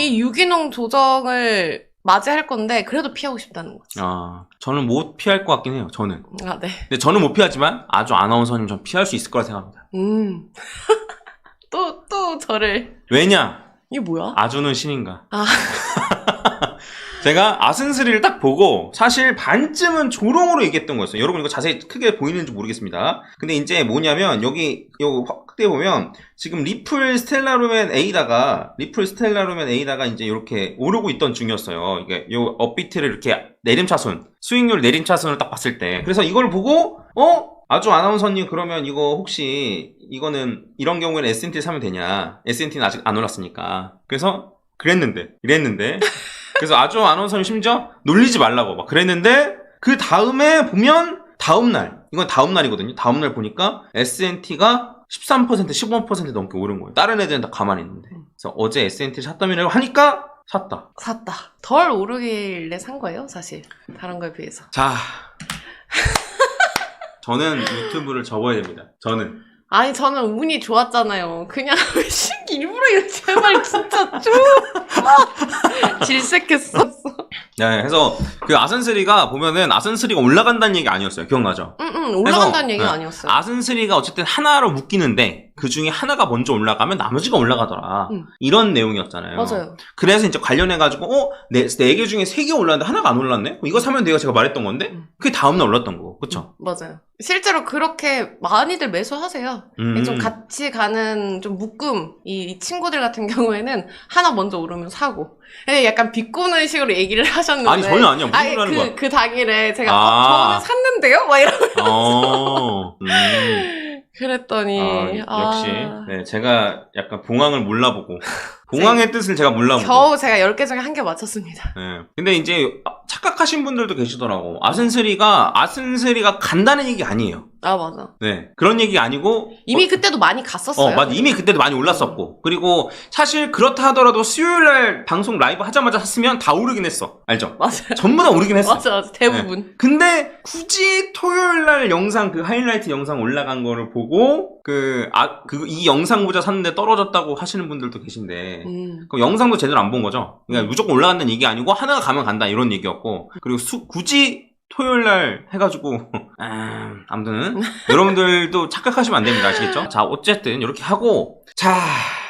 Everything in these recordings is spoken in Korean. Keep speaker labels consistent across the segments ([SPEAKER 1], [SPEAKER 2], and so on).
[SPEAKER 1] 이 유기농 조정을 맞이할 건데 그래도 피하고 싶다는 거죠.
[SPEAKER 2] 저는 못 피할 것 같긴 해요. 저는.
[SPEAKER 1] 네.
[SPEAKER 2] 근데 저는 못 피하지만 아주 아나운서님 전 피할 수 있을 거라 생각합니다.
[SPEAKER 1] 또 저를.
[SPEAKER 2] 왜냐?
[SPEAKER 1] 이게 뭐야?
[SPEAKER 2] 아주는 신인가. 제가 아승스리를 딱 보고 사실 반쯤은 조롱으로 얘기했던 거였어요. 여러분 이거 자세히 크게 보이는지 모르겠습니다. 근데 이제 뭐냐면 여기 확대해 보면 지금 리플 스텔라루멘 A다가 이제 이렇게 오르고 있던 중이었어요. 이게 요 업비트를 이렇게 내림차순, 수익률 내림차순을 딱 봤을 때. 그래서 이걸 보고 아주 아나운서님 그러면 이거 혹시 이거는 이런 경우에는 S&T 사면 되냐? S&T는 아직 안 올랐으니까. 그래서 이랬는데 그래서 아주 아나운서님 심지어 놀리지 말라고 막 그랬는데 그 다음에 보면 이건 다음 날이거든요. 다음 날 보니까 S&T가 13% 15% 넘게 오른 거예요. 다른 애들은 다 가만히 있는데. 그래서 어제 S&T를 샀다면 하니까 샀다.
[SPEAKER 1] 덜 오르길래 산 거예요, 사실. 다른 거에 비해서.
[SPEAKER 2] 자, 저는 유튜브를 접어야 됩니다.
[SPEAKER 1] 아니 저는 운이 좋았잖아요. 그냥 일부러 이렇게 말 진짜 쭉 질색했었어.
[SPEAKER 2] 네, 그래서 그 아센3가 보면은 아센3가 올라간다는 얘기 아니었어요. 기억나죠?
[SPEAKER 1] 올라간다는 얘기가 아니었어요.
[SPEAKER 2] 아센3가 어쨌든 하나로 묶이는데 그 중에 하나가 먼저 올라가면 나머지가 올라가더라. 이런 내용이었잖아요.
[SPEAKER 1] 맞아요.
[SPEAKER 2] 그래서 이제 관련해가지고 네 개 중에 3개 올랐는데 하나가 안 올랐네? 이거 사면 돼요. 제가 말했던 건데 그게 다음날 올랐던 거고. 그쵸?
[SPEAKER 1] 맞아요. 실제로 그렇게 많이들 매수하세요. 좀 같이 가는 좀 묶음, 이 친구들 같은 경우에는 하나 먼저 오르면 사고. 약간 비꼬는 식으로 얘기를 하셨는데.
[SPEAKER 2] 아니, 전혀 아니야. 무슨 소리 하는 거야?
[SPEAKER 1] 그 당일에 제가 저는 샀는데요? 막 이러면서. 그랬더니.
[SPEAKER 2] 역시. 네, 제가 약간 봉황을 몰라보고. 봉황의 뜻을 제가 몰라보고.
[SPEAKER 1] 겨우 제가 10개 중에 1개 맞췄습니다.
[SPEAKER 2] 네. 근데 이제 착각하신 분들도 계시더라고. 아센3가 간다는 얘기 아니에요.
[SPEAKER 1] 맞아.
[SPEAKER 2] 네. 그런 얘기 아니고.
[SPEAKER 1] 이미 그때도 많이 갔었어요.
[SPEAKER 2] 맞아. 이미 그때도 많이 올랐었고. 그리고 사실 그렇다 하더라도 수요일날 방송 라이브 하자마자 샀으면 다 오르긴 했어. 알죠?
[SPEAKER 1] 맞아요.
[SPEAKER 2] 전부 다 오르긴 했어.
[SPEAKER 1] 맞아. 대부분.
[SPEAKER 2] 네. 근데 굳이 토요일날 영상, 그 하이라이트 영상 올라간 거를 보고, 이 영상 보자 샀는데 떨어졌다고 하시는 분들도 계신데, 그럼 영상도 제대로 안 본 거죠? 그러니까 무조건 올라간다는 얘기 아니고, 하나가 가면 간다, 이런 얘기였고, 그리고 굳이 토요일날 해가지고, 아무튼, 여러분들도 착각하시면 안 됩니다. 아시겠죠? 자, 어쨌든, 이렇게 하고, 자,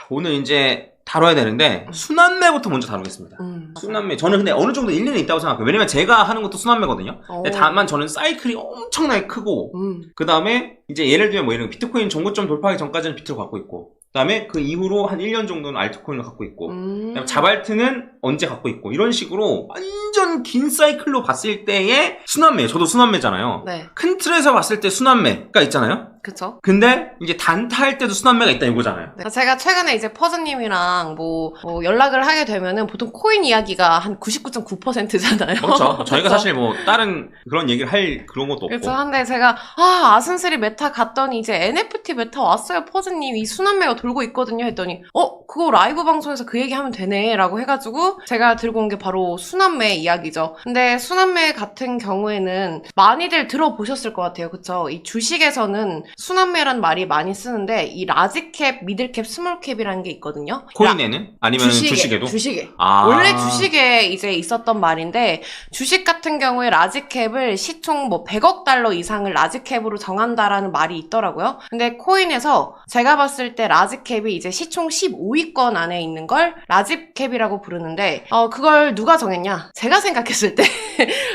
[SPEAKER 2] 오늘 이제, 다뤄야 되는데 순환매부터 먼저 다루겠습니다. 순환매 저는 근데 어느 정도 일리는 있다고 생각해요. 왜냐면 제가 하는 것도 순환매거든요. 근데 다만 저는 사이클이 엄청나게 크고 그 다음에 이제 예를 들면 뭐 이런 비트코인 정고점 돌파하기 전까지는 비트를 갖고 있고 그 다음에 그 이후로 한 1년 정도는 알트코인을 갖고 있고 그다음에 자발트는 언제 갖고 있고 이런 식으로 완전 긴 사이클로 봤을 때의 순환매. 저도 순환매잖아요.
[SPEAKER 1] 네.
[SPEAKER 2] 큰 틀에서 봤을 때 순환매가 있잖아요.
[SPEAKER 1] 그쵸.
[SPEAKER 2] 근데 이제 단타할 때도 순환매가 있다 이거잖아요.
[SPEAKER 1] 네. 제가 최근에 이제 퍼즈님이랑 뭐 연락을 하게 되면은 보통 코인 이야기가 한 99.9%잖아요.
[SPEAKER 2] 그렇죠. 저희가 사실 뭐 다른 그런 얘기를 할 그런 것도 없고.
[SPEAKER 1] 그렇죠. 한데 제가 아승3 메타 갔더니 이제 NFT 메타 왔어요. 퍼즈님 이 순환매가 돌고 있거든요. 했더니 그거 라이브 방송에서 그 얘기하면 되네 라고 해가지고 제가 들고 온 게 바로 순환매 이야기죠. 근데 순환매 같은 경우에는 많이들 들어보셨을 것 같아요. 그쵸? 이 주식에서는 순환매란 말이 많이 쓰는데 이 라지캡, 미들캡, 스몰캡이라는 게 있거든요.
[SPEAKER 2] 코인에는? 아니면 주식에도?
[SPEAKER 1] 주식에. 원래 주식에 이제 있었던 말인데 주식 같은 경우에 라지캡을 시총 뭐 100억 달러 이상을 라지캡으로 정한다라는 말이 있더라고요. 근데 코인에서 제가 봤을 때 라지캡이 이제 시총 15위권 안에 있는 걸 라지캡이라고 부르는데 그걸 누가 정했냐? 제가 생각했을 때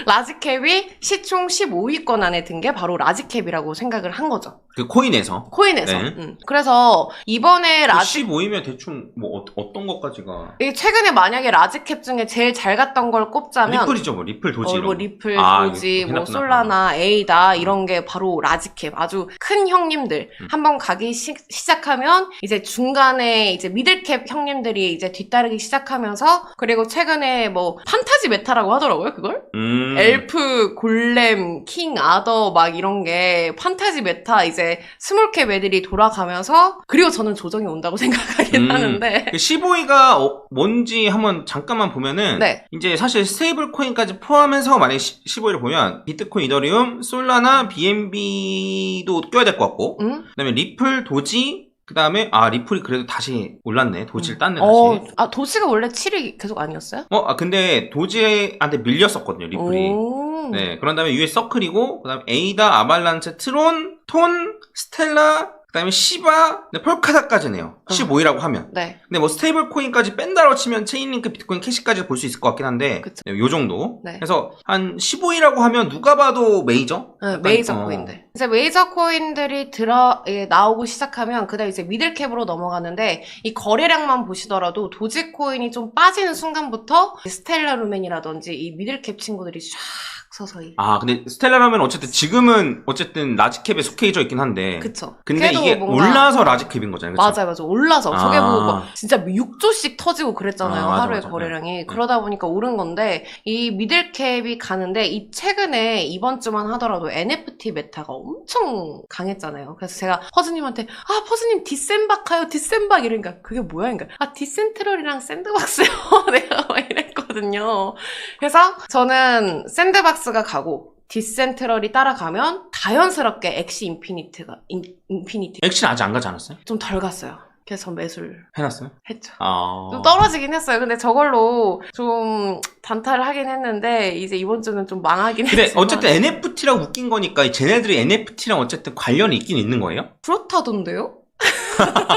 [SPEAKER 1] 라지캡이 시총 15위권 안에 든 게 바로 라지캡이라고 생각을 한 거죠.
[SPEAKER 2] 그 코인에서?
[SPEAKER 1] 네. 그래서 이번에
[SPEAKER 2] 15위면 대충 뭐 어떤 것까지가?
[SPEAKER 1] 최근에 만약에 라지캡 중에 제일 잘 갔던 걸 꼽자면
[SPEAKER 2] 리플이죠. 뭐 리플 도지
[SPEAKER 1] 뭐 리플, 도지, 뭐 솔라나, 에이다 이런 게 바로 라지캡 아주 큰 형님들 한번 가기 시작하면 이제 중간에 이제 미들캡 형님들이 이제 뒤따르기 시작하면서 그리고 최근에 뭐 판타지 메타라고 하더라고요 그걸? 엘프, 골렘, 킹, 아더 막 이런 게 판타지 메타 이제 스몰캡 애들이 돌아가면서 그리고 저는 조정이 온다고 생각하긴 하는데
[SPEAKER 2] 15위가 뭔지 한번 잠깐만 보면은
[SPEAKER 1] 네.
[SPEAKER 2] 이제 사실 스테이블 코인까지 포함해서 만약에 15위를 보면 비트코인, 이더리움, 솔라나, BNB도 껴야 될 것 같고 그다음에 리플, 도지 그 다음에 리플이 그래도 다시 올랐네. 도지를 땄네 다시.
[SPEAKER 1] 도지가 원래 7위 계속 아니었어요?
[SPEAKER 2] 근데 도지한테 밀렸었거든요 리플이. 네, 그런 다음에 US 서클이고, 그 다음에 에이다, 아발란체, 트론, 톤, 스텔라, 그 다음에 시바, 폴카다까지네요. 15위라고 하면.
[SPEAKER 1] 네.
[SPEAKER 2] 근데 뭐 스테이블 코인까지 뺀다고 치면 체인링크, 비트코인, 캐시까지 볼 수 있을 것 같긴 한데,
[SPEAKER 1] 그쵸.
[SPEAKER 2] 네, 요 정도.
[SPEAKER 1] 네.
[SPEAKER 2] 그래서 한 15위라고 하면 누가 봐도 메이저?
[SPEAKER 1] 네, 메이저 코인들. 이제 메이저 코인들이 나오고 시작하면 그다음 이제 미들캡으로 넘어가는데 이 거래량만 보시더라도 도지코인이 좀 빠지는 순간부터 스텔라 루멘이라든지 이 미들캡 친구들이 쫙 서서히.
[SPEAKER 2] 근데 스텔라라면 지금은 라지캡에 속해져 있긴 한데.
[SPEAKER 1] 그쵸.
[SPEAKER 2] 근데 이게 올라서 라지캡인 거잖아요. 그쵸?
[SPEAKER 1] 맞아요. 올라서. 저게 뭐 진짜 6조씩 터지고 그랬잖아요. 하루에
[SPEAKER 2] 맞아.
[SPEAKER 1] 거래량이.
[SPEAKER 2] 네.
[SPEAKER 1] 그러다 보니까 오른 건데 이 미들캡이 가는데 이 최근에 이번 주만 하더라도 NFT 메타가 엄청 강했잖아요. 그래서 제가 퍼즈님한테 퍼즈님 디센박하요 디센박 이러니까 그게 뭐야? 그러니까 디센트럴이랑 샌드박스요. 내가 막 이랬거든요. 그래서 저는 샌드박스가 가고 디센트럴이 따라가면 자연스럽게 엑시 인피니티
[SPEAKER 2] 엑시는 아직 안 가지 않았어요?
[SPEAKER 1] 좀 덜 갔어요. 그래서 전 매수를
[SPEAKER 2] 해놨어요?
[SPEAKER 1] 했죠.
[SPEAKER 2] 아...
[SPEAKER 1] 좀 떨어지긴 했어요. 근데 저걸로 좀 단타를 하긴 했는데 이제 이번 주는 좀 망하긴
[SPEAKER 2] 근데
[SPEAKER 1] 했지만
[SPEAKER 2] 어쨌든 NFT라고 웃긴 거니까 쟤네들이 NFT랑 어쨌든 관련이 있긴 있는 거예요?
[SPEAKER 1] 그렇다던데요?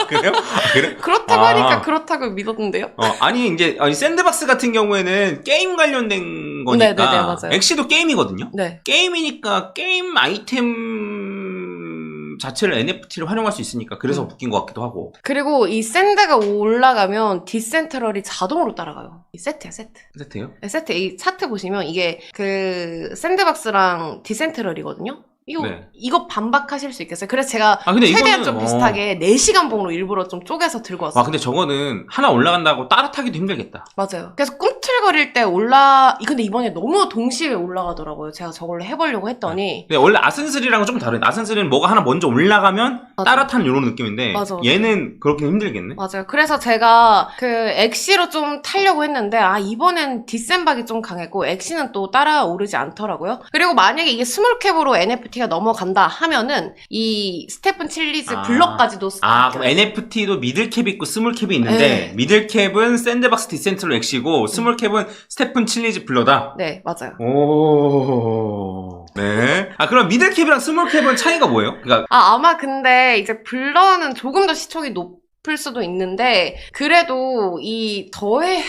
[SPEAKER 2] 그래요? 그래?
[SPEAKER 1] 그렇다고 하니까 그렇다고 믿었는데요?
[SPEAKER 2] 아니 이제 샌드박스 같은 경우에는 게임 관련된 거니까
[SPEAKER 1] 네네네, 맞아요.
[SPEAKER 2] 엑시도 게임이거든요?
[SPEAKER 1] 네.
[SPEAKER 2] 게임이니까 게임 아이템 자체를 NFT를 활용할 수 있으니까 그래서 묶인 것 같기도 하고.
[SPEAKER 1] 그리고 이 샌드가 올라가면 디센트럴이 자동으로 따라가요. 이 세트야, 세트.
[SPEAKER 2] 세트요?
[SPEAKER 1] 네, 세트. 이 차트 보시면 이게 그 샌드박스랑 디센트럴이거든요? 이거 반박하실 수 있겠어요? 그래서 제가
[SPEAKER 2] 근데
[SPEAKER 1] 최대한
[SPEAKER 2] 이거는,
[SPEAKER 1] 좀 비슷하게 4시간 봉으로 일부러 좀 쪼개서 들고 왔어요.
[SPEAKER 2] 근데 저거는 하나 올라간다고 따라타기도 힘들겠다.
[SPEAKER 1] 맞아요. 그래서 꿈틀거릴 때 근데 이번에 너무 동시에 올라가더라고요. 제가 저걸로 해보려고 했더니.
[SPEAKER 2] 근데 원래 아센스리랑은 좀 다르네. 아센스리는 뭐가 하나 먼저 올라가면 따라타는 이런 느낌인데
[SPEAKER 1] 맞아.
[SPEAKER 2] 얘는 그렇게 힘들겠네.
[SPEAKER 1] 맞아요. 그래서 제가 그 엑시로 좀 타려고 했는데 이번엔 디센박이 좀 강했고 엑시는 또 따라오르지 않더라고요. 그리고 만약에 이게 스몰캡으로 NFT가 넘어간다 하면은 이 스테픈 칠리즈 블럭까지도
[SPEAKER 2] 그럼 NFT도 미들캡이 있고 스몰캡이 있는데 미들캡은 샌드박스 디센트럴 엑시고 스몰캡은 스테픈 칠리즈 블러다?
[SPEAKER 1] 네, 맞아요.
[SPEAKER 2] 오. 네. 그럼 미들캡이랑 스몰캡은 차이가 뭐예요? 그러니까
[SPEAKER 1] 아마 근데 이제 블러는 조금 더 시총이 높을 수도 있는데 그래도 이 저의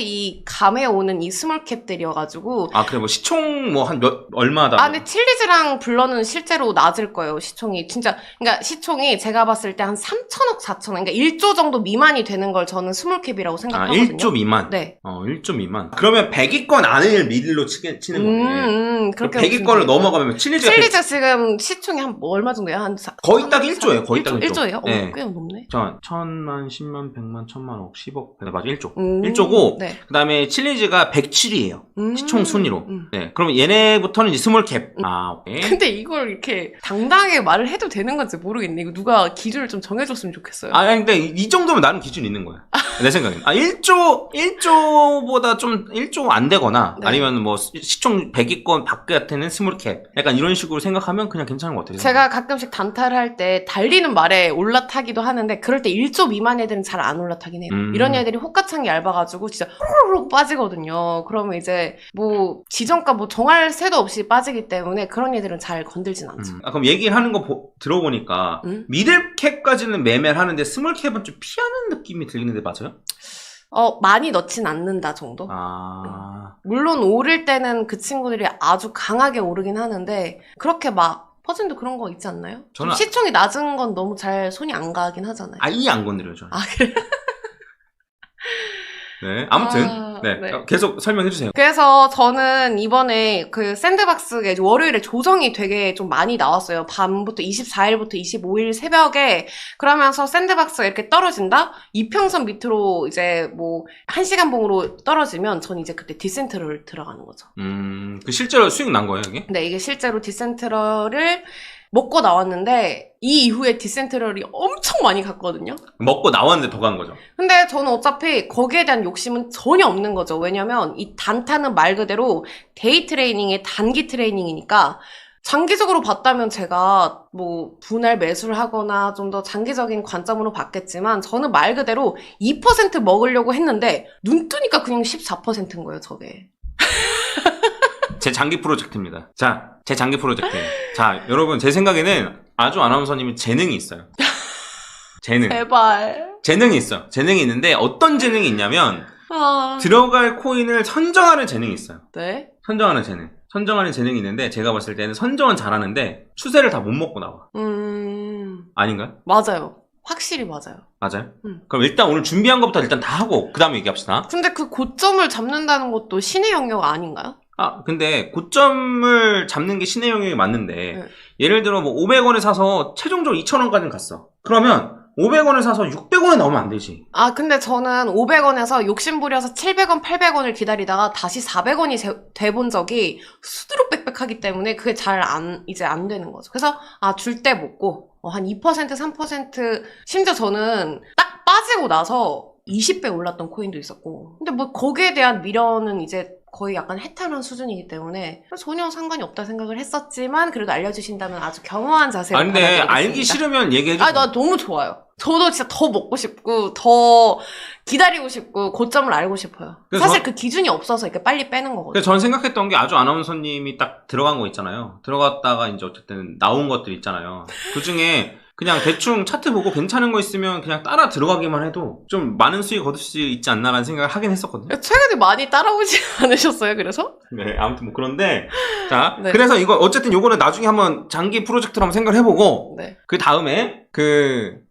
[SPEAKER 1] 이 감에 오는 이 스몰캡들이어가지고
[SPEAKER 2] 그래 뭐 시총 뭐 한 얼마다?
[SPEAKER 1] 근데 칠리즈랑 블러는 실제로 낮을 거예요. 시총이 진짜 그러니까 시총이 제가 봤을 때 한 3천억 4천억 그러니까 1조 정도 미만이 되는 걸 저는 스몰캡이라고 생각하거든요.
[SPEAKER 2] 1조 미만?
[SPEAKER 1] 네.
[SPEAKER 2] 1조 미만. 그러면 100위권 안을 미들로 치는 거네.
[SPEAKER 1] 그렇게
[SPEAKER 2] 100위권을 넘어가면 칠리즈가
[SPEAKER 1] 지금 시총이 얼마 정도야?
[SPEAKER 2] 거의 딱 1조예요. 거의 딱 1조.
[SPEAKER 1] 1조예요?
[SPEAKER 2] 네.
[SPEAKER 1] 꽤 높네.
[SPEAKER 2] 천만, 10만, 100만, 1000만, 억, 10억. 네, 맞아. 1조. 1조고,
[SPEAKER 1] 네.
[SPEAKER 2] 그 다음에 칠리즈가 107위에요. 시총 순위로. 네. 그러면 얘네부터는 이제 스몰캡. 오케이.
[SPEAKER 1] 근데 이걸 이렇게 당당하게 말을 해도 되는 건지 모르겠네. 이거 누가 기준을 좀 정해줬으면 좋겠어요.
[SPEAKER 2] 근데 이 정도면 나름 기준이 있는 거야. 내 생각엔. 1조보다 좀, 1조 안 되거나,
[SPEAKER 1] 네.
[SPEAKER 2] 아니면 뭐, 시총 100위권 바깥에는 스몰캡. 약간 이런 식으로 생각하면 그냥 괜찮은 것 같아요.
[SPEAKER 1] 제가 가끔씩 단타를 할 때 달리는 말에 올라타기도 하는데 그럴 때 1조 미만 애들은 잘 안 올라타긴 해요. 이런 애들이 호가창이 얇아가지고 진짜 호로록 빠지거든요. 그러면 이제 뭐 지정가 뭐 정할 새도 없이 빠지기 때문에 그런 애들은 잘 건들진 않죠.
[SPEAKER 2] 그럼 얘기를 하는 거 들어보니까 미들캡까지는 매매를 하는데 스몰캡은 좀 피하는 느낌이 들리는데 맞아요?
[SPEAKER 1] 많이 넣진 않는다 정도? 물론 오를 때는 그 친구들이 아주 강하게 오르긴 하는데 그렇게 막 퍼즐도 그런 거 있지 않나요?
[SPEAKER 2] 저는
[SPEAKER 1] 시총이 낮은 건 너무 잘 손이 안 가긴 하잖아요.
[SPEAKER 2] 아예 안 건드려요, 저는.
[SPEAKER 1] 그래요?
[SPEAKER 2] 네, 아무튼 네. 계속 설명해 주세요.
[SPEAKER 1] 그래서 저는 이번에 그 샌드박스에 월요일에 조정이 되게 좀 많이 나왔어요. 밤부터 24일부터 25일 새벽에. 그러면서 샌드박스가 이렇게 떨어진다? 이평선 밑으로 이제 뭐 1시간 봉으로 떨어지면 전 이제 그때 디센트럴 들어가는 거죠.
[SPEAKER 2] 그 실제로 수익 난 거예요, 이게?
[SPEAKER 1] 네, 이게 실제로 디센트럴을 먹고 나왔는데 이 이후에 디센트럴이 엄청 많이 갔거든요.
[SPEAKER 2] 먹고 나왔는데 더 간 거죠.
[SPEAKER 1] 근데 저는 어차피 거기에 대한 욕심은 전혀 없는 거죠. 왜냐면 이 단타는 말 그대로 데이 트레이닝의 단기 트레이닝이니까 장기적으로 봤다면 제가 뭐 분할 매수를 하거나 좀 더 장기적인 관점으로 봤겠지만 저는 말 그대로 2% 먹으려고 했는데 눈 뜨니까 그냥 14%인 거예요, 저게.
[SPEAKER 2] 제 장기 프로젝트입니다. 자, 제 장기 프로젝트. 자, 여러분 제 생각에는 아주 아나운서님이 재능이 있어요. 재능.
[SPEAKER 1] 제발.
[SPEAKER 2] 재능이 있어. 재능이 있는데 어떤 재능이 있냐면
[SPEAKER 1] 아...
[SPEAKER 2] 들어갈 코인을 선정하는 재능이 있어요.
[SPEAKER 1] 네?
[SPEAKER 2] 선정하는 재능. 선정하는 재능이 있는데 제가 봤을 때는 선정은 잘하는데 추세를 다 못 먹고 나와. 아닌가요?
[SPEAKER 1] 맞아요. 확실히 맞아요.
[SPEAKER 2] 맞아요? 그럼 일단 오늘 준비한 것부터 일단 다 하고 그 다음에 얘기합시다.
[SPEAKER 1] 근데 그 고점을 잡는다는 것도 신의 영역 아닌가요?
[SPEAKER 2] 아, 근데 고점을 잡는 게 신의 영역이 맞는데
[SPEAKER 1] 네.
[SPEAKER 2] 예를 들어 뭐 500원에 사서 최종적으로 2,000원까지는 갔어. 그러면 500원을 사서 600원에 나오면 안 되지.
[SPEAKER 1] 아, 근데 저는 500원에서 욕심부려서 700원, 800원을 기다리다가 다시 400원이 돼본 적이 수두룩 빽빽하기 때문에 그게 이제 안 되는 거죠. 그래서, 줄 때 먹고, 한 2%, 3%, 심지어 저는 딱 빠지고 나서 20배 올랐던 코인도 있었고. 근데 뭐 거기에 대한 미련은 이제 거의 약간 해탈한 수준이기 때문에 전혀 상관이 없다 생각을 했었지만 그래도 알려주신다면 아주 겸허한 자세로
[SPEAKER 2] 근데
[SPEAKER 1] 받아들이겠습니다.
[SPEAKER 2] 알기 싫으면 얘기해줘.
[SPEAKER 1] 나 너무 좋아요. 저도 진짜 더 먹고 싶고 더 기다리고 싶고 고점을 알고 싶어요. 사실 그 기준이 없어서 이렇게 빨리 빼는 거거든요.
[SPEAKER 2] 그래서 전 생각했던 게 아주 아나운서님이 딱 들어간 거 있잖아요. 들어갔다가 이제 어쨌든 나온 것들 있잖아요. 그 중에 그냥 대충 차트 보고 괜찮은 거 있으면 그냥 따라 들어가기만 해도 좀 많은 수익 얻을 수 있지 않나라는 생각을 하긴 했었거든요.
[SPEAKER 1] 최근에 많이 따라오지 않으셨어요, 그래서?
[SPEAKER 2] 네, 아무튼 뭐 그런데 자,
[SPEAKER 1] 네.
[SPEAKER 2] 그래서 이거 어쨌든 요거는 나중에 한번 장기 프로젝트로 한번 생각을 해보고
[SPEAKER 1] 네.
[SPEAKER 2] 그 다음에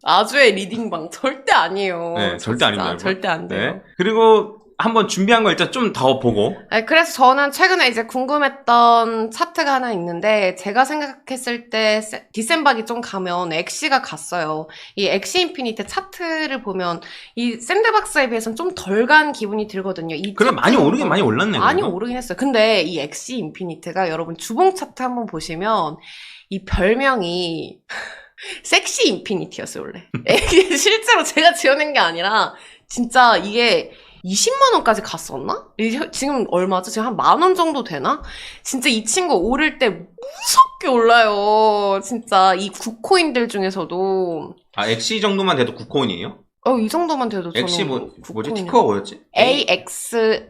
[SPEAKER 1] 아주의 리딩방 절대 아니에요.
[SPEAKER 2] 네, 절대 아닙니다. 여러분.
[SPEAKER 1] 절대 안 돼요.
[SPEAKER 2] 네. 그리고 한번 준비한 거 일단 좀 더 보고.
[SPEAKER 1] 네, 그래서 저는 최근에 이제 궁금했던 차트가 하나 있는데 제가 생각했을 때 디셈박이 좀 가면 엑시가 갔어요. 이 엑시 인피니트 차트를 보면 이 샌드박스에 비해서는 좀 덜 간 기분이 들거든요.
[SPEAKER 2] 그래 많이 오르긴 많이 올랐네.
[SPEAKER 1] 많이
[SPEAKER 2] 그래도.
[SPEAKER 1] 오르긴 했어요. 근데 이 엑시 인피니트가 여러분 주봉 차트 한번 보시면 이 별명이 섹시 인피니티였어요, 원래. 이게 실제로 제가 지어낸 게 아니라 진짜 이게 20만 원까지 갔었나? 지금 얼마죠? 지금 한 10,000원 정도 되나? 진짜 이 친구 오를 때 무섭게 올라요. 진짜 이 국코인들 중에서도.
[SPEAKER 2] 엑시 정도만 돼도 9코인이에요?
[SPEAKER 1] 이 정도만 돼도 저는
[SPEAKER 2] 엑시 뭐지? 티커가 뭐였지?
[SPEAKER 1] AXS요.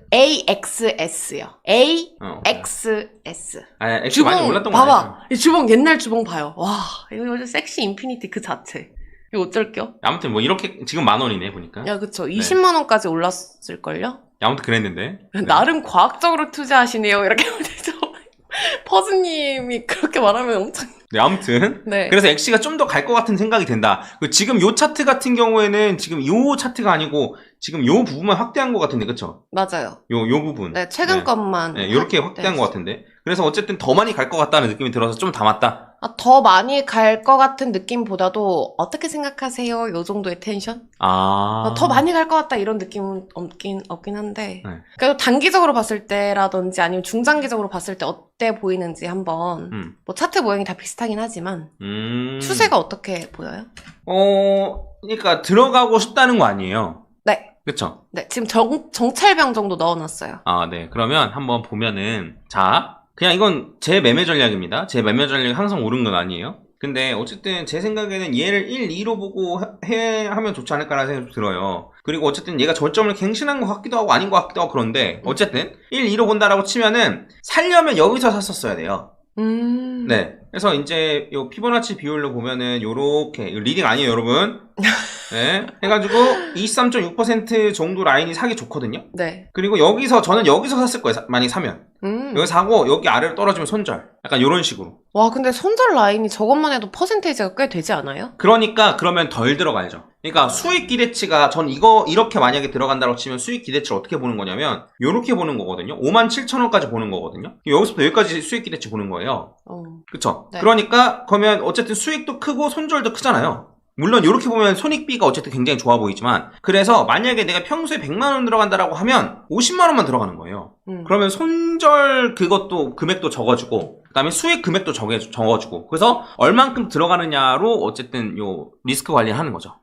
[SPEAKER 1] AXS.
[SPEAKER 2] 엑시 많이 올랐던 거
[SPEAKER 1] 봐봐. 이 주봉, 옛날 주봉 봐요. 와, 이거 섹시 인피니티 그 자체. 이거 어쩔게요?
[SPEAKER 2] 아무튼 뭐 이렇게 지금 10,000원이네 보니까.
[SPEAKER 1] 야, 그쵸. 20만 원까지 올랐을걸요?
[SPEAKER 2] 아무튼 그랬는데. 네.
[SPEAKER 1] 나름 과학적으로 투자하시네요. 이렇게 말해서 퍼즈님이 그렇게 말하면 엄청.
[SPEAKER 2] 네, 아무튼.
[SPEAKER 1] 네.
[SPEAKER 2] 그래서 엑시가 좀 더 갈 것 같은 생각이 든다. 지금 요 차트 같은 경우에는 지금 요 차트가 아니고 지금 요 부분만 확대한 것 같은데, 그쵸?
[SPEAKER 1] 맞아요.
[SPEAKER 2] 요 부분.
[SPEAKER 1] 네, 최근 것만.
[SPEAKER 2] 네, 요렇게 확대한 것 같은데. 그래서 어쨌든 더 많이 갈 것 같다는 느낌이 들어서 좀 담았다.
[SPEAKER 1] 더 많이 갈 것 같은 느낌보다도 어떻게 생각하세요? 요 정도의 텐션? 더 많이 갈 것 같다 이런 느낌은 없긴 한데.
[SPEAKER 2] 네.
[SPEAKER 1] 그래도 단기적으로 봤을 때라든지 아니면 중장기적으로 봤을 때 어때 보이는지 한번. 뭐 차트 모양이 다 비슷하긴 하지만. 추세가 어떻게 보여요?
[SPEAKER 2] 그러니까 들어가고 싶다는 거 아니에요?
[SPEAKER 1] 네.
[SPEAKER 2] 그쵸?
[SPEAKER 1] 네. 지금 정찰병 정도 넣어놨어요.
[SPEAKER 2] 네. 그러면 한번 보면은, 자, 그냥 이건 제 매매 전략입니다. 제 매매 전략이 항상 옳은 건 아니에요. 근데 어쨌든 제 생각에는 얘를 1, 2로 보고 하면 좋지 않을까라는 생각이 들어요. 그리고 어쨌든 얘가 저점을 갱신한 것 같기도 하고 아닌 것 같기도 하고 그런데 어쨌든 1, 2로 본다라고 치면은 살려면 여기서 샀었어야 돼요. 네. 그래서 이제 요 피보나치 비율로 보면은 요렇게 리딩 아니에요, 여러분. 네. 해가지고 23.6% 정도 라인이 사기 좋거든요.
[SPEAKER 1] 네.
[SPEAKER 2] 그리고 저는 여기서 샀을 거예요. 많이 사면. 여기 사고 여기 아래로 떨어지면 손절. 약간 요런 식으로.
[SPEAKER 1] 와, 근데 손절 라인이 저것만 해도 퍼센테이지가 꽤 되지 않아요?
[SPEAKER 2] 그러니까 그러면 덜 들어가야죠. 그러니까 수익 기대치가 전 이렇게 만약에 들어간다고 치면 수익 기대치를 어떻게 보는 거냐면 요렇게 보는 거거든요. 57,000원까지 보는 거거든요. 여기서부터 여기까지 수익 기대치 보는 거예요. 그쵸?
[SPEAKER 1] 네.
[SPEAKER 2] 그러니까 그러면 어쨌든 수익도 크고 손절도 크잖아요. 물론 이렇게 보면 손익비가 어쨌든 굉장히 좋아 보이지만 그래서 만약에 내가 평소에 100만원 들어간다라고 하면 50만원만 들어가는 거예요. 그러면 손절 그것도 금액도 적어주고 그 다음에 수익 금액도 적어주고 그래서 얼만큼 들어가느냐로 어쨌든 요 리스크 관리를 하는 거죠.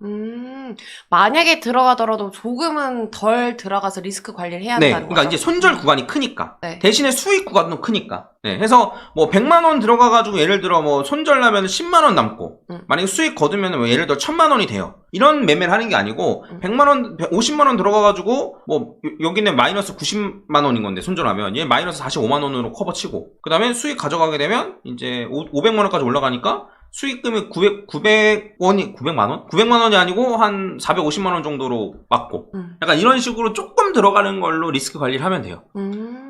[SPEAKER 1] 만약에 들어가더라도 조금은 덜 들어가서 리스크 관리를 해야
[SPEAKER 2] 네,
[SPEAKER 1] 한다는
[SPEAKER 2] 그러니까
[SPEAKER 1] 거죠?
[SPEAKER 2] 이제 손절 구간이 크니까
[SPEAKER 1] 네.
[SPEAKER 2] 대신에 수익 구간도 크니까 네, 해서 뭐 100만 원 들어가가지고 예를 들어 뭐 손절나면 10만 원 남고 만약에 수익 거두면 뭐 예를 들어 1000만 원이 돼요. 이런 매매를 하는 게 아니고 100만 원, 50만 원 들어가가지고 뭐 여기는 마이너스 90만 원인 건데 손절하면 얘 마이너스 45만 원으로 커버치고 그 다음에 수익 가져가게 되면 이제 500만 원까지 올라가니까 수익금이 900만 원? 900만 원이 아니고 한 450만 원 정도로 맞고 약간 이런 식으로 조금 들어가는 걸로 리스크 관리를 하면 돼요.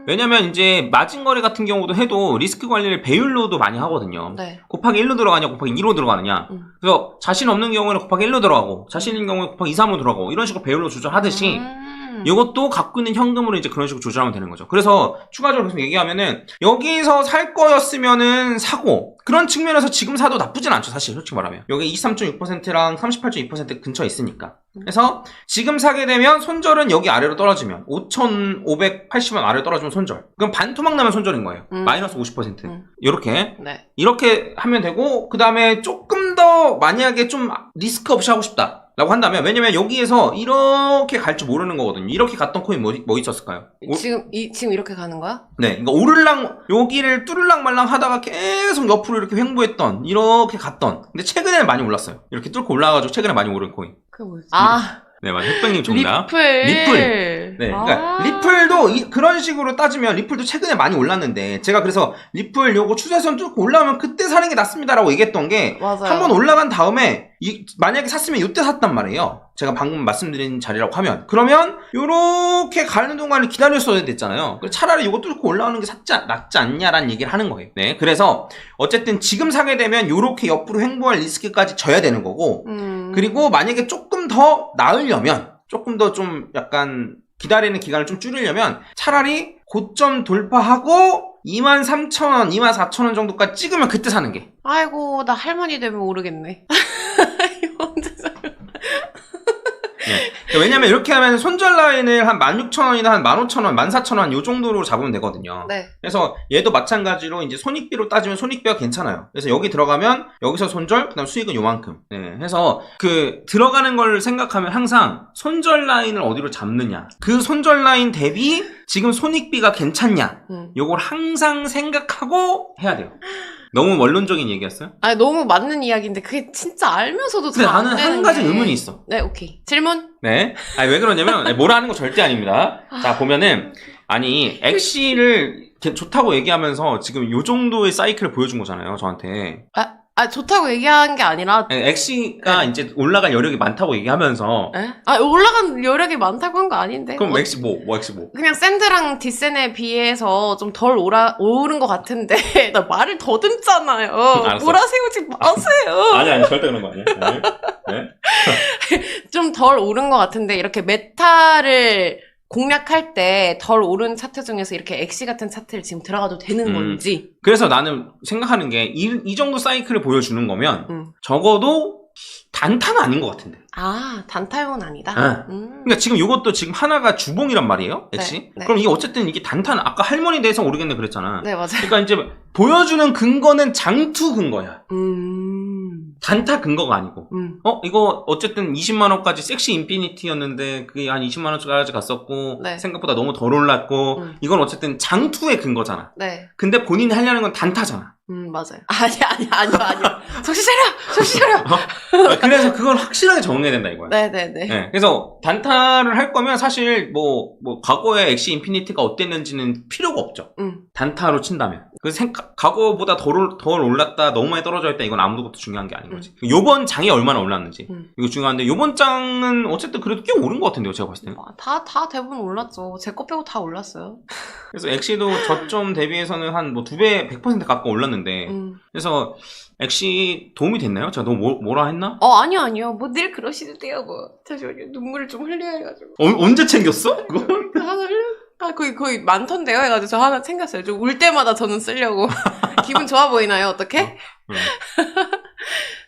[SPEAKER 2] 왜냐면 이제 마진거래 같은 경우도 해도 리스크 관리를 배율로도 많이 하거든요.
[SPEAKER 1] 네.
[SPEAKER 2] 곱하기 1로 들어가냐 곱하기 2로 들어가느냐. 그래서 자신 없는 경우에는 곱하기 1로 들어가고 자신 있는 경우에 곱하기 2, 3로 들어가고 이런 식으로 배율로 조절하듯이 이것도 갖고 있는 현금으로 이제 그런 식으로 조절하면 되는 거죠. 그래서 추가적으로 계속 얘기하면은 여기서 살 거였으면은 사고 그런 측면에서 지금 사도 나쁘진 않죠. 사실 솔직히 말하면 여기 23.6%랑 38.2% 근처에 있으니까. 그래서 지금 사게 되면 손절은 여기 아래로 떨어지면 5,580원 아래로 떨어지면 손절. 그럼 반토막 나면 손절인 거예요. 마이너스 50%. 이렇게
[SPEAKER 1] 네.
[SPEAKER 2] 이렇게 하면 되고 그 다음에 조금 더 만약에 좀 리스크 없이 하고 싶다. 라고 한다면 왜냐면 여기에서 이렇게 갈 줄 모르는 거거든요. 이렇게 갔던 코인 뭐 있었을까요?
[SPEAKER 1] 지금 이렇게 가는 거야?
[SPEAKER 2] 네, 그러니까 오를랑 여기를 뚫을랑 말랑 하다가 계속 옆으로 이렇게 횡보했던 이렇게 갔던. 근데 최근에는 많이 올랐어요. 이렇게 뚫고 올라가가지고 최근에 많이 오른 코인.
[SPEAKER 1] 그게 뭐지? 아,
[SPEAKER 2] 네, 맞아요. 흑백님 정답.
[SPEAKER 1] 리플.
[SPEAKER 2] 네, 그러니까 리플도 그런 식으로 따지면 리플도 최근에 많이 올랐는데 제가 그래서 리플 요거 추세선 뚫고 올라오면 그때 사는 게 낫습니다라고 얘기했던 게
[SPEAKER 1] 맞아요.
[SPEAKER 2] 한번 올라간 다음에 만약에 샀으면 이때 샀단 말이에요. 제가 방금 말씀드린 자리라고 하면 그러면 요렇게 가는 동안을 기다렸어야 됐잖아요. 그래서 차라리 요거 뚫고 올라오는 게 낫지 않냐라는 얘기를 하는 거예요. 네, 그래서 어쨌든 지금 사게 되면 요렇게 옆으로 횡보할 리스크까지 져야 되는 거고 그리고 만약에 조금 더 나으려면 조금 더 좀 약간 기다리는 기간을 좀 줄이려면 차라리 고점 돌파하고 23,000원, 24,000원 정도까지 찍으면 그때 사는 게.
[SPEAKER 1] 아이고, 나 할머니 되면 모르겠네. 이거 언제 사요?
[SPEAKER 2] 네. 왜냐면 이렇게 하면 손절 라인을 한 16,000원이나 한 15,000원, 14,000원 요 정도로 잡으면 되거든요.
[SPEAKER 1] 네.
[SPEAKER 2] 그래서 얘도 마찬가지로 이제 손익비로 따지면 손익비가 괜찮아요. 그래서 여기 들어가면 여기서 손절, 그다음 수익은 요만큼. 네. 해서 그 들어가는 걸 생각하면 항상 손절 라인을 어디로 잡느냐. 그 손절 라인 대비 지금 손익비가 괜찮냐. 요걸 항상 생각하고 해야 돼요. 너무 원론적인 얘기였어요?
[SPEAKER 1] 아니, 너무 맞는 이야기인데 그게 진짜 알면서도
[SPEAKER 2] 근데
[SPEAKER 1] 잘 안
[SPEAKER 2] 나는
[SPEAKER 1] 되는
[SPEAKER 2] 한 가지
[SPEAKER 1] 게.
[SPEAKER 2] 의문이 있어.
[SPEAKER 1] 네, 오케이. 질문?
[SPEAKER 2] 네. 아니, 왜 그러냐면, 뭐라 하는 거 절대 아닙니다. 자, 보면은, 아니, 엑시를 좋다고 얘기하면서 지금 요 정도의 사이클을 보여준 거잖아요, 저한테.
[SPEAKER 1] 좋다고 얘기한 게 아니라.
[SPEAKER 2] 엑시가 이제 올라갈 여력이 많다고 얘기하면서.
[SPEAKER 1] 에? 올라간 여력이 많다고 한 거 아닌데.
[SPEAKER 2] 그럼 엑시 엑시 뭐?
[SPEAKER 1] 그냥 샌드랑 디센에 비해서 좀 덜 오른 것 같은데, 나 말을 더듬잖아요.
[SPEAKER 2] 알았어.
[SPEAKER 1] 몰아세우지 마세요.
[SPEAKER 2] 아니, 절대 그런 거 아니에요. 네.
[SPEAKER 1] 좀 덜 오른 것 같은데, 이렇게 메타를 공략할 때 덜 오른 차트 중에서 이렇게 엑시 같은 차트를 지금 들어가도 되는 건지.
[SPEAKER 2] 그래서 나는 생각하는 게, 이 정도 사이클을 보여주는 거면, 적어도 단타는 아닌 것 같은데.
[SPEAKER 1] 단타용은 아니다.
[SPEAKER 2] 그러니까 지금 이것도 지금 하나가 주봉이란 말이에요, 엑시.
[SPEAKER 1] 네.
[SPEAKER 2] 그럼 이게 어쨌든 이게 단타는 아까 할머니 대해서 오르겠네 그랬잖아.
[SPEAKER 1] 네, 맞아요.
[SPEAKER 2] 그러니까 이제 보여주는 근거는 장투 근거야. 단타 근거가 아니고. 이거 어쨌든 20만 원까지 섹시 인피니티였는데 그게 한 20만 원까지 갔었고
[SPEAKER 1] 네.
[SPEAKER 2] 생각보다 너무 덜 올랐고 이건 어쨌든 장투의 근거잖아.
[SPEAKER 1] 네.
[SPEAKER 2] 근데 본인이 하려는 건 단타잖아.
[SPEAKER 1] 맞아요. 아니요. 정신 차려!
[SPEAKER 2] 그래서 그걸 확실하게 정해야 된다 이거야.
[SPEAKER 1] 네네네.
[SPEAKER 2] 네, 그래서 단타를 할 거면 사실 뭐 과거에 엑시 인피니티가 어땠는지는 필요가 없죠. 단타로 친다면. 과거보다 덜 올랐다, 너무 많이 떨어져 있다, 이건 아무것도 중요한 게 아닌 거지. 요번 장이 얼마나 올랐는지. 이거 중요한데, 요번 장은 어쨌든 그래도 꽤 오른 것 같은데요, 제가 봤을 때는.
[SPEAKER 1] 다 대부분 올랐죠. 제 거 빼고 다 올랐어요.
[SPEAKER 2] 그래서 엑시도 저점 대비해서는 한 2배, 100% 가까이 올랐는데, 그래서 엑시 도움이 됐나요? 제가 너무 뭐라 했나?
[SPEAKER 1] 아니요. 뭐 늘 그러시는데요, 뭐. 잠시만요. 눈물을 좀 흘려야 해가지고.
[SPEAKER 2] 언제 챙겼어? 그거?
[SPEAKER 1] 하나 거의 많던데요? 해가지고 저 하나 챙겼어요. 좀 울 때마다 저는 쓰려고. 기분 좋아 보이나요? 어떻게?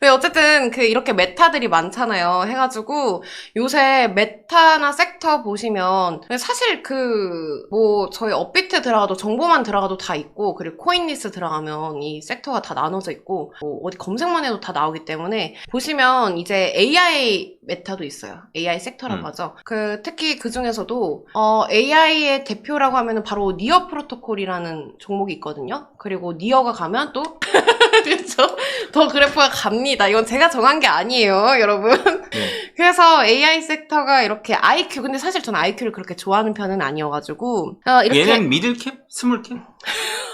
[SPEAKER 1] 근데 어쨌든 이렇게 메타들이 많잖아요. 해가지고 요새 메타나 섹터 보시면 사실 뭐 저희 업비트 들어가도 정보만 들어가도 다 있고, 그리고 코인리스 들어가면 이 섹터가 다 나눠져 있고, 뭐 어디 검색만 해도 다 나오기 때문에 보시면 이제 AI 메타도 있어요. AI 섹터라고 하죠. 특히 그 중에서도 AI의 대표라고 하면은 바로 니어 프로토콜이라는 종목이 있거든요. 그리고 니어가 가면 또 그렇죠. 더 그래프가 갑니다. 이건 제가 정한 게 아니에요, 여러분.
[SPEAKER 2] 네.
[SPEAKER 1] 그래서 AI 섹터가 이렇게 IQ, 근데 사실 저는 IQ를 그렇게 좋아하는 편은 아니어가지고 이렇게
[SPEAKER 2] 얘는 미들캡? 스몰캡?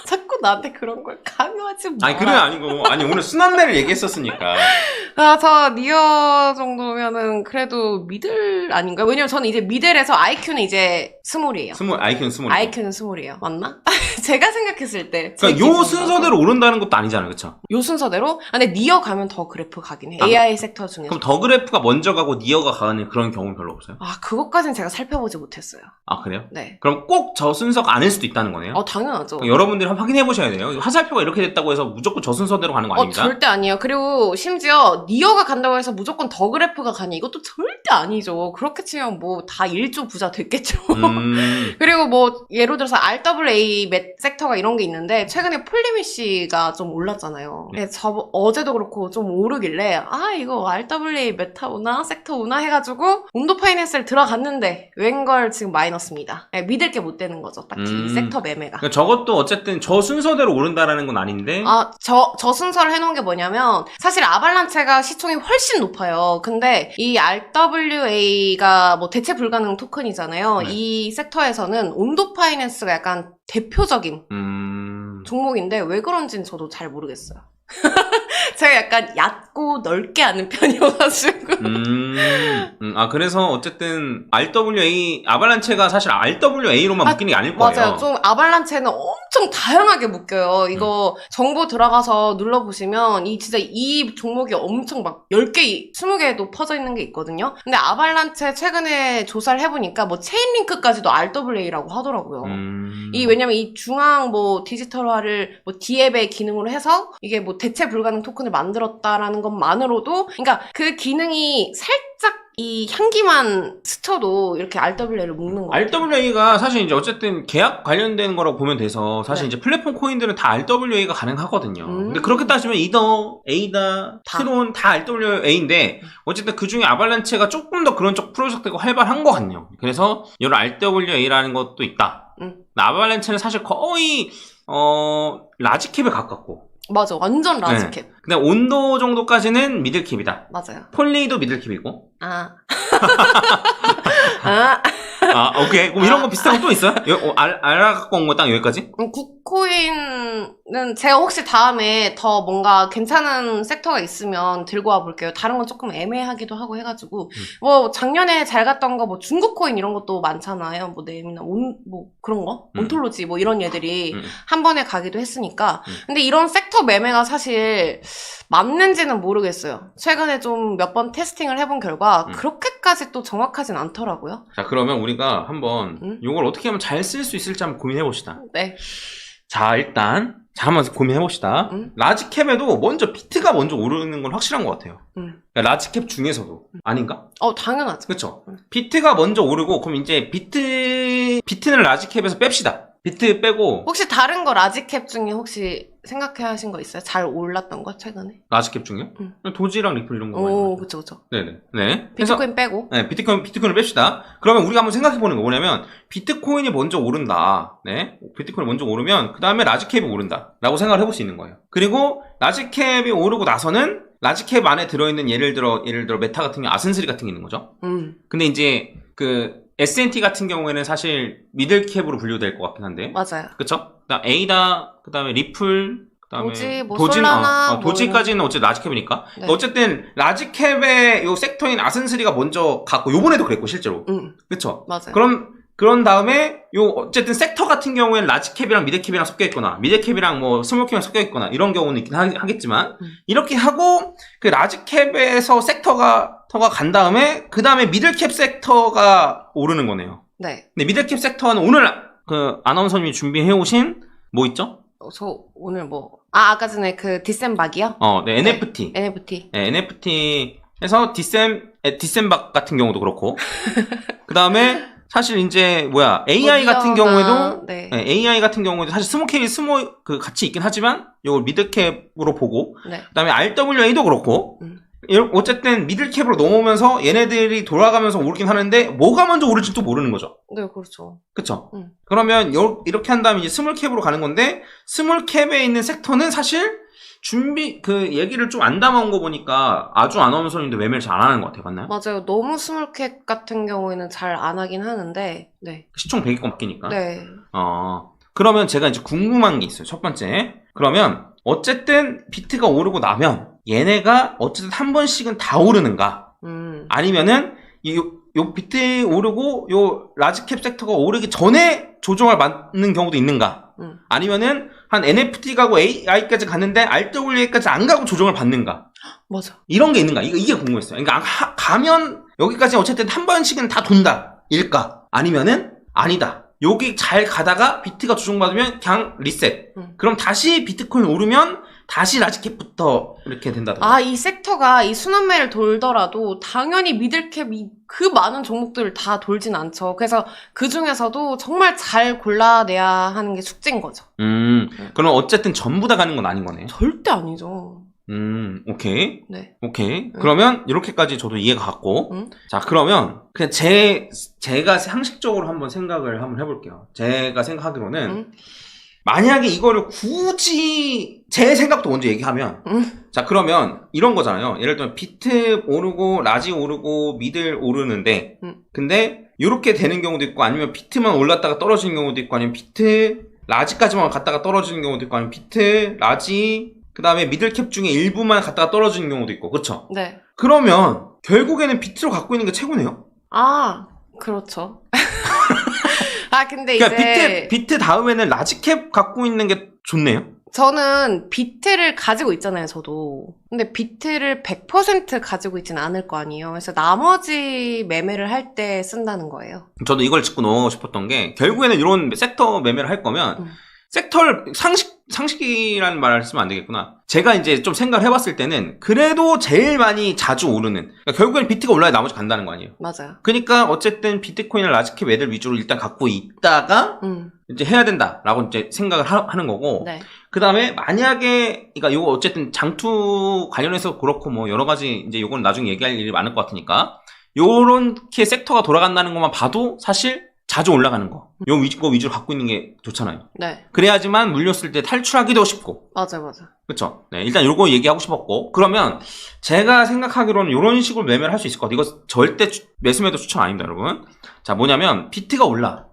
[SPEAKER 1] 자꾸 나한테 그런 걸 강요하지 마.
[SPEAKER 2] 아니 그게 아니고 아니 오늘 순환매를 얘기했었으니까.
[SPEAKER 1] 저 니어 정도면은 그래도 미들 아닌가요? 왜냐면 저는 이제 미들에서 IQ는 이제 스몰이에요.
[SPEAKER 2] IQ는 스몰.
[SPEAKER 1] IQ는 스몰이에요. 맞나? 제가 생각했을 때.
[SPEAKER 2] 그러니까 요 순서대로 오른다는 것도 아니잖아요, 그쵸?
[SPEAKER 1] 요 순서대로? 근데 니어 가면 더 그래프 가긴 해.
[SPEAKER 2] 아,
[SPEAKER 1] AI 섹터 중에서.
[SPEAKER 2] 그럼 더 그래프가 먼저 가고 니어가 가는 그런 경우는 별로 없어요?
[SPEAKER 1] 그것까진 제가 살펴보지 못했어요.
[SPEAKER 2] 아, 그래요?
[SPEAKER 1] 네.
[SPEAKER 2] 그럼 꼭 저 순서가 아닐 수도 있다는 거네요?
[SPEAKER 1] 당연하죠.
[SPEAKER 2] 여러분들이 확인해 보셔야 돼요. 화살표가 이렇게 됐다고 해서 무조건 저 순서대로 가는 거 아닙니다.
[SPEAKER 1] 절대 아니에요. 그리고 심지어 니어가 간다고 해서 무조건 더 그래프가 가니 이것도 절대 아니죠. 그렇게 치면 뭐 다 1조 부자 됐겠죠. 그리고 뭐 예를 들어서 RWA 섹터가 이런 게 있는데 최근에 폴리미씨가 좀 올랐잖아요. 네, 어제도 그렇고 좀 오르길래 이거 RWA 메타구나 섹터구나 해가지고 온도 파이낸스를 들어갔는데 웬걸 지금 마이너스입니다. 네, 믿을 게 못 되는 거죠. 딱히 이 섹터 매매가.
[SPEAKER 2] 그러니까 저것도 어쨌든 저 순서대로 오른다라는 건 아닌데
[SPEAKER 1] 저 순서를 해놓은 게 뭐냐면 사실 아발란체가 시총이 훨씬 높아요. 근데 이 RWA가 뭐 대체 불가능 토큰이잖아요.
[SPEAKER 2] 네.
[SPEAKER 1] 이 섹터에서는 온도 파이낸스가 약간 대표적인 종목인데 왜 그런지는 저도 잘 모르겠어요. 제가 약간 얕고 넓게 아는 편이어가지고.
[SPEAKER 2] 그래서 어쨌든 아발란체가 사실 RWA로만 묶이는 게 아닐 거예요.
[SPEAKER 1] 맞아요. 좀 아발란체는 엄청 다양하게 묶여요. 이거 정보 들어가서 눌러보시면 진짜 이 종목이 엄청 막 10개, 20개도 퍼져 있는 게 있거든요. 근데 아발란체 최근에 조사를 해보니까 뭐 체인링크까지도 RWA라고 하더라고요. 왜냐면 이 중앙 뭐 디지털화를 뭐 D앱의 기능으로 해서 이게 뭐 대체 불가능 토큰을 만들었다라는 것만으로도, 그러니까 그 기능이 살짝 이 향기만 스쳐도 이렇게 RWA를 묶는 거예요.
[SPEAKER 2] RWA가 사실 이제 어쨌든 계약 관련된 거라고 보면 돼서 사실 이제 플랫폼 코인들은 다 RWA가 가능하거든요. 근데 그렇게 따지면 이더, 에이다, 트론 다 RWA인데 어쨌든 그 중에 아발란체가 조금 더 그런 쪽 프로젝트가 활발한 것 같네요. 그래서 이런 RWA라는 것도 있다. 아발란체는 사실 거의 라지캡에 가깝고.
[SPEAKER 1] 맞아, 완전 라지캡.
[SPEAKER 2] 네. 근데 온도 정도까지는 미들캡이다.
[SPEAKER 1] 맞아요.
[SPEAKER 2] 폴리도 미들캡이고. 오케이. 그럼 이런 거 비슷한 거 또 있어요? 알아갖고 온 거 딱 여기까지?
[SPEAKER 1] 국코인은 제가 혹시 다음에 더 뭔가 괜찮은 섹터가 있으면 들고 와 볼게요. 다른 건 조금 애매하기도 하고 해가지고. 뭐 작년에 잘 갔던 거 뭐 중국코인 이런 것도 많잖아요. 뭐 네임이나 뭐 그런 거? 온톨로지 뭐 이런 얘들이 한 번에 가기도 했으니까. 근데 이런 섹터 매매가 사실 맞는지는 모르겠어요. 최근에 좀 몇 번 테스팅을 해본 결과 그렇게까지 또 정확하진 않더라고요.
[SPEAKER 2] 자, 그러면 우리가 한번 이걸 어떻게 하면 잘 쓸 수 있을지 한번 고민해 봅시다.
[SPEAKER 1] 네.
[SPEAKER 2] 자, 일단 한번 고민해 봅시다. 라지캡에도 먼저 비트가 먼저 오르는 건 확실한 것 같아요. 그러니까 라지캡 중에서도 아닌가?
[SPEAKER 1] 당연하죠.
[SPEAKER 2] 그렇죠. 비트가 먼저 오르고 그럼 이제 비트는 라지캡에서 뺍시다. 비트 빼고
[SPEAKER 1] 혹시 다른 거 라지캡 중에 혹시 생각해 하신 거 있어요? 잘 올랐던 거 최근에?
[SPEAKER 2] 라지캡 중에요? 도지랑 리플 이런 거 많이
[SPEAKER 1] 오, 그쵸.
[SPEAKER 2] 네네. 네.
[SPEAKER 1] 비트코인 빼고.
[SPEAKER 2] 네, 비트코인을 뺍시다. 그러면 우리가 한번 생각해 보는 거 뭐냐면 비트코인이 먼저 오른다. 네. 비트코인이 먼저 오르면 그 다음에 라지캡이 오른다. 라고 생각을 해볼 수 있는 거예요. 그리고 라지캡이 오르고 나서는 라지캡 안에 들어있는 예를 들어 메타 같은 경우 아센스리 같은 게 있는 거죠. 근데 이제 S&T 같은 경우에는 사실 미들캡으로 분류될 것 같긴 한데.
[SPEAKER 1] 맞아요.
[SPEAKER 2] 그쵸? 그다음 에이다, 그 다음에 리플, 그 다음에
[SPEAKER 1] 솔라나,
[SPEAKER 2] 도지까지는 어쨌든 라지캡이니까.
[SPEAKER 1] 네.
[SPEAKER 2] 어쨌든 라지캡의 요 섹터인 아센스리가 먼저 갔고, 요번에도 그랬고, 실제로. 그쵸?
[SPEAKER 1] 맞아요.
[SPEAKER 2] 그런 다음에 요 어쨌든 섹터 같은 경우에는 라지캡이랑 미들캡이랑 섞여 있거나 미들캡이랑 뭐 스몰캡이랑 섞여 있거나 이런 경우는 있긴 하겠지만 이렇게 하고 그 라지캡에서 섹터가 간 다음에 그 다음에 미들캡 섹터가 오르는 거네요.
[SPEAKER 1] 네.
[SPEAKER 2] 근데 미들캡 섹터는 오늘 그 아나운서님이 준비해 오신 뭐 있죠?
[SPEAKER 1] 저 오늘 뭐 아까 전에 그 디셈박이요?
[SPEAKER 2] 네, NFT.
[SPEAKER 1] NFT.
[SPEAKER 2] 네, NFT에서 디셈박 같은 경우도 그렇고. 그 다음에 사실 이제 AI 같은 경우에도
[SPEAKER 1] 네.
[SPEAKER 2] AI 같은 경우에도 사실 스몰캡이 같이 있긴 하지만 요걸 미들캡으로 보고
[SPEAKER 1] 네.
[SPEAKER 2] 그다음에 RWA도 그렇고 어쨌든 미들캡으로 넘어오면서 얘네들이 돌아가면서 오르긴 하는데 뭐가 먼저 오를지 또 모르는 거죠.
[SPEAKER 1] 네, 그렇죠.
[SPEAKER 2] 그쵸? 그러면 이렇게 한 다음에 이제 스몰캡으로 가는 건데 스몰캡에 있는 섹터는 사실 얘기를 좀 안 담아온 거 보니까 아주 아나운서님도 매매를 잘 안 하는 것 같아요. 맞나요?
[SPEAKER 1] 맞아요. 너무 스몰캡 같은 경우에는 잘 안 하긴 하는데, 네.
[SPEAKER 2] 시총 100위권 바뀌니까.
[SPEAKER 1] 네.
[SPEAKER 2] 그러면 제가 이제 궁금한 게 있어요. 첫 번째. 그러면 어쨌든 비트가 오르고 나면 얘네가 어쨌든 한 번씩은 다 오르는가? 아니면은 요 비트 오르고 요 라지캡 섹터가 오르기 전에 조정을 맞는 경우도 있는가? 아니면은 한 NFT 가고 AI까지 갔는데 RWA까지 안 가고 조정을 받는가?
[SPEAKER 1] 맞아.
[SPEAKER 2] 이런 게 있는가? 이게 궁금했어요. 그러니까 가면 여기까지 어쨌든 한 번씩은 다 돈다. 일까? 아니면은 아니다. 여기 잘 가다가 비트가 조정받으면 그냥 리셋. 그럼 다시 비트코인 오르면 다시 라지캡부터 이렇게 된다던가.
[SPEAKER 1] 이 섹터가 이 순환매를 돌더라도 당연히 미들캡이 그 많은 종목들을 다 돌진 않죠. 그래서 그 중에서도 정말 잘 골라내야 하는 게 숙제인 거죠.
[SPEAKER 2] 그럼 어쨌든 전부 다 가는 건 아닌 거네.
[SPEAKER 1] 절대 아니죠.
[SPEAKER 2] 오케이.
[SPEAKER 1] 네.
[SPEAKER 2] 오케이. 그러면 이렇게까지 저도 이해가 갔고. 자, 그러면 그냥 제가 상식적으로 한번 생각을 한번 해볼게요. 제가 생각하기로는 만약에 이거를 굳이 제 생각도 먼저 얘기하면 자, 그러면 이런 거잖아요. 예를 들면 비트 오르고 라지 오르고 미들 오르는데 근데 이렇게 되는 경우도 있고 아니면 비트만 올랐다가 떨어지는 경우도 있고 아니면 비트 라지까지만 갔다가 떨어지는 경우도 있고 아니면 비트 라지 그 다음에 미들캡 중에 일부만 갔다가 떨어지는 경우도 있고 그쵸?
[SPEAKER 1] 네.
[SPEAKER 2] 그러면 결국에는 비트로 갖고 있는 게 최고네요?
[SPEAKER 1] 그렇죠. 근데
[SPEAKER 2] 그러니까
[SPEAKER 1] 이제
[SPEAKER 2] 비트 다음에는 라지캡 갖고 있는 게 좋네요?
[SPEAKER 1] 저는 비트를 가지고 있잖아요, 저도. 근데 비트를 100% 가지고 있지는 않을 거 아니에요. 그래서 나머지 매매를 할 때 쓴다는 거예요.
[SPEAKER 2] 저도 이걸 짚고 넘어가고 싶었던 게 결국에는 이런 섹터 매매를 할 거면 섹터를 상식이라는 말을 쓰면 안 되겠구나. 제가 이제 좀 생각을 해봤을 때는 그래도 제일 많이 자주 오르는 그러니까 결국엔 비트가 올라야 나머지 간다는 거 아니에요.
[SPEAKER 1] 맞아요.
[SPEAKER 2] 그러니까 어쨌든 비트코인을 라지캡 애들 위주로 일단 갖고 있다가 이제 해야 된다라고 이제 생각을 하는 거고
[SPEAKER 1] 네.
[SPEAKER 2] 그 다음에 만약에 그러니까 요거 어쨌든 장투 관련해서 그렇고 뭐 여러 가지 이제 요건 나중에 얘기할 일이 많을 것 같으니까 요렇게 섹터가 돌아간다는 것만 봐도 사실 자주 올라가는 거. 거 위주로 갖고 있는 게 좋잖아요. 네. 그래야지만 물렸을 때 탈출하기도 쉽고.
[SPEAKER 1] 맞아.
[SPEAKER 2] 그쵸? 네. 일단 요거 얘기하고 싶었고. 그러면 제가 생각하기로는 요런 식으로 매매를 할 수 있을 것 같아요. 이거 절대 매수매도 추천 아닙니다, 여러분. 자, 뭐냐면, 비트가 올라.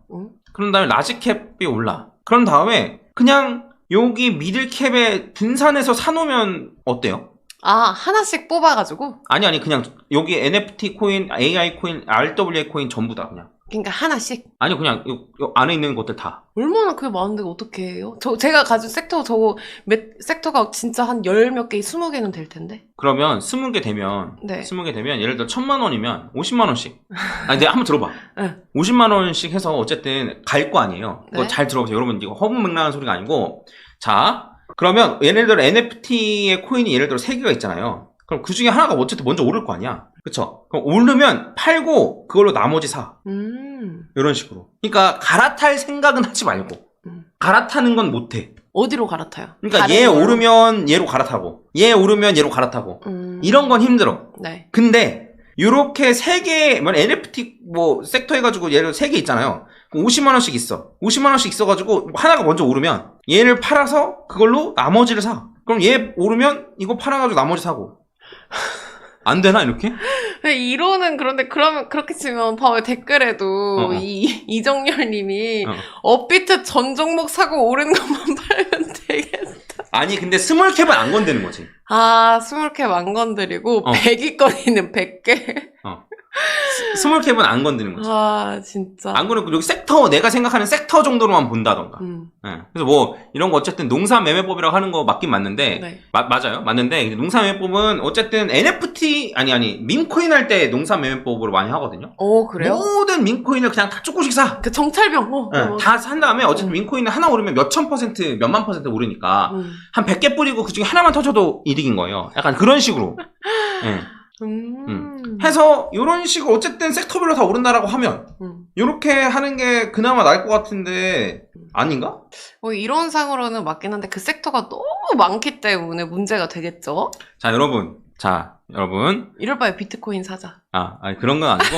[SPEAKER 2] 그런 다음에 라지캡이 올라. 그런 다음에 그냥 여기 미들캡에 분산해서 사놓으면 어때요?
[SPEAKER 1] 하나씩 뽑아가지고?
[SPEAKER 2] 아니, 그냥 여기 NFT 코인, AI 코인, RWA 코인 전부 다 그냥.
[SPEAKER 1] 그러니까 하나씩?
[SPEAKER 2] 아니요, 그냥 요 안에 있는 것들 다.
[SPEAKER 1] 얼마나 그게 많은데 어떻게 해요? 제가 가진 섹터 섹터가 진짜 한 10몇 개, 20개는 될 텐데.
[SPEAKER 2] 그러면 20개 되면
[SPEAKER 1] 네.
[SPEAKER 2] 20개 되면 예를 들어 1,000만 원이면 50만 원씩. 근데 한번 들어봐.
[SPEAKER 1] 네.
[SPEAKER 2] 50만 원씩 해서 어쨌든 갈 거 아니에요. 그거
[SPEAKER 1] 네.
[SPEAKER 2] 잘 들어보세요. 여러분 이거 허무맹랑한 소리가 아니고 자, 그러면 예를 들어 NFT의 코인이 예를 들어 3개가 있잖아요. 그럼 그 중에 하나가 어쨌든 먼저 오를 거 아니야. 그쵸? 그럼 오르면 팔고 그걸로 나머지 사. 이런 식으로. 그러니까 갈아탈 생각은 하지 말고. 갈아타는 건 못해.
[SPEAKER 1] 어디로 갈아타요?
[SPEAKER 2] 그러니까 얘 오르면 얘로 갈아타고 얘 오르면 얘로 갈아타고 이런 건 힘들어.
[SPEAKER 1] 네.
[SPEAKER 2] 근데 요렇게 3개 뭐 NFT 뭐 섹터 해가지고 예를 들어 3개 있잖아요. 50만 원씩 있어. 50만 원씩 있어가지고 하나가 먼저 오르면 얘를 팔아서 그걸로 나머지를 사. 그럼 얘 오르면 이거 팔아가지고 나머지 사고. 안 되나 이렇게?
[SPEAKER 1] 이론은 그런데 그러면 그렇게 치면 봐요 댓글에도 이정열님이 업비트 전 종목 사고 오른 것만 팔면 되겠다.
[SPEAKER 2] 아니 근데 스몰캡은 안 건드는 거지.
[SPEAKER 1] 스몰캡 안 건드리고 100위권이는 100개.
[SPEAKER 2] 스몰캡은 안 건드는 거죠.
[SPEAKER 1] 아, 진짜.
[SPEAKER 2] 안 그러고 여기 섹터, 내가 생각하는 섹터 정도로만 본다던가. 네. 그래서 뭐 이런 거 어쨌든 농사매매법이라고 하는 거 맞긴 맞는데
[SPEAKER 1] 네.
[SPEAKER 2] 맞아요. 맞는데 농사매매법은 어쨌든 NFT 아니 밈코인 할 때 농사매매법으로 많이 하거든요.
[SPEAKER 1] 그래요?
[SPEAKER 2] 모든 밈코인을 그냥 다 조금씩 사.
[SPEAKER 1] 그 정찰병.
[SPEAKER 2] 네. 다 산 다음에 어쨌든 밈코인은 하나 오르면 몇천 퍼센트, 몇만 퍼센트 오르니까 한 100개 뿌리고 그중에 하나만 터져도 이득인 거예요. 약간 그런 식으로. 네. 해서 이런 식으로 어쨌든 섹터별로 다 오른다라고 하면 이렇게 하는 게 그나마 나을 것 같은데 아닌가?
[SPEAKER 1] 이런 상으로는 맞긴 한데 그 섹터가 너무 많기 때문에 문제가 되겠죠?
[SPEAKER 2] 자 여러분
[SPEAKER 1] 이럴 바에 비트코인 사자.
[SPEAKER 2] 아니 그런 건 아니고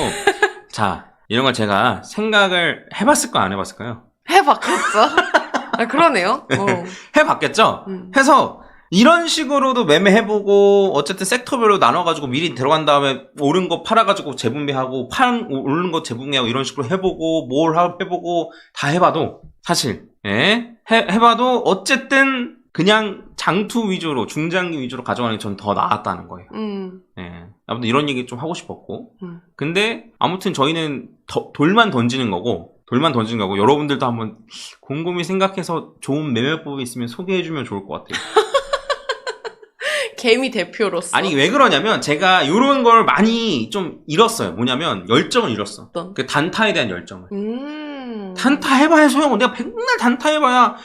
[SPEAKER 2] 자 이런 걸 제가 생각을 해봤을까 안 해봤을까요?
[SPEAKER 1] 해봤겠죠? 그러네요.
[SPEAKER 2] 해봤겠죠? 해서 이런 식으로도 매매해보고 어쨌든 섹터별로 나눠가지고 미리 들어간 다음에 오른 거 팔아가지고 재분배하고 오른 거 재분배하고 이런 식으로 해보고 뭘 해보고 다 해봐도 사실 해봐도 어쨌든 그냥 장투 위주로 중장기 위주로 가져가는 게 전 더 나았다는 거예요. 아무튼 이런 얘기 좀 하고 싶었고 근데 아무튼 저희는 돌만 던지는 거고 여러분들도 한번 곰곰이 생각해서 좋은 매매법이 있으면 소개해주면 좋을 것 같아요.
[SPEAKER 1] 개미 대표로서.
[SPEAKER 2] 아니 왜 그러냐면 제가 이런 걸 많이 좀 잃었어요. 뭐냐면 열정을 잃었어. 그 단타에 대한 열정을. 단타 해봐야 소용. 내가 맨날 단타 해봐야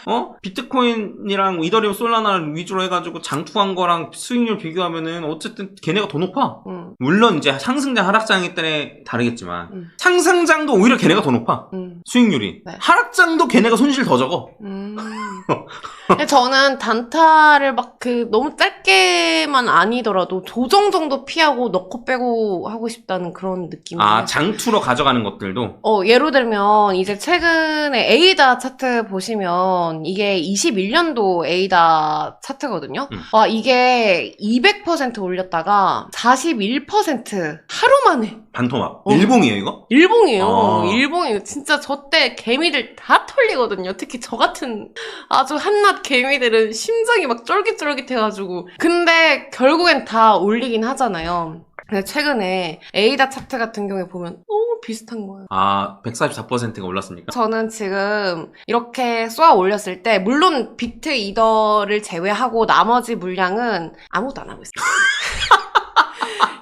[SPEAKER 2] 비트코인이랑 이더리움 솔라나 위주로 해가지고 장투한 거랑 수익률 비교하면은 어쨌든 걔네가 더 높아. 물론 이제 상승장 하락장에 따라 다르겠지만 상승장도 오히려 걔네가 더 높아. 수익률이. 네. 하락장도 걔네가 손실 더 적어.
[SPEAKER 1] 근데 저는 단타를 막 너무 짧게만 아니더라도 조정 정도 피하고 넣고 빼고 하고 싶다는 그런 느낌이에요.
[SPEAKER 2] 장투로 가져가는 것들도?
[SPEAKER 1] 예를 들면 이제 최근에 에이다 차트 보시면 이게 21년도 에이다 차트거든요. 이게 200% 올렸다가 41% 하루 만에.
[SPEAKER 2] 반토막. 일봉이에요 이거?
[SPEAKER 1] 일봉이에요. 일봉이에요. 진짜 저 때 개미들 다 털리거든요. 특히 저 같은 아주 한낱 개미들은 심장이 막 쫄깃쫄깃해가지고. 근데 결국엔 다 올리긴 하잖아요. 근데 최근에 에이다 차트 같은 경우에 보면 너무 비슷한 거예요.
[SPEAKER 2] 144%가 올랐습니까?
[SPEAKER 1] 저는 지금 이렇게 쏘아 올렸을 때 물론 비트 이더를 제외하고 나머지 물량은 아무것도 안 하고 있어요.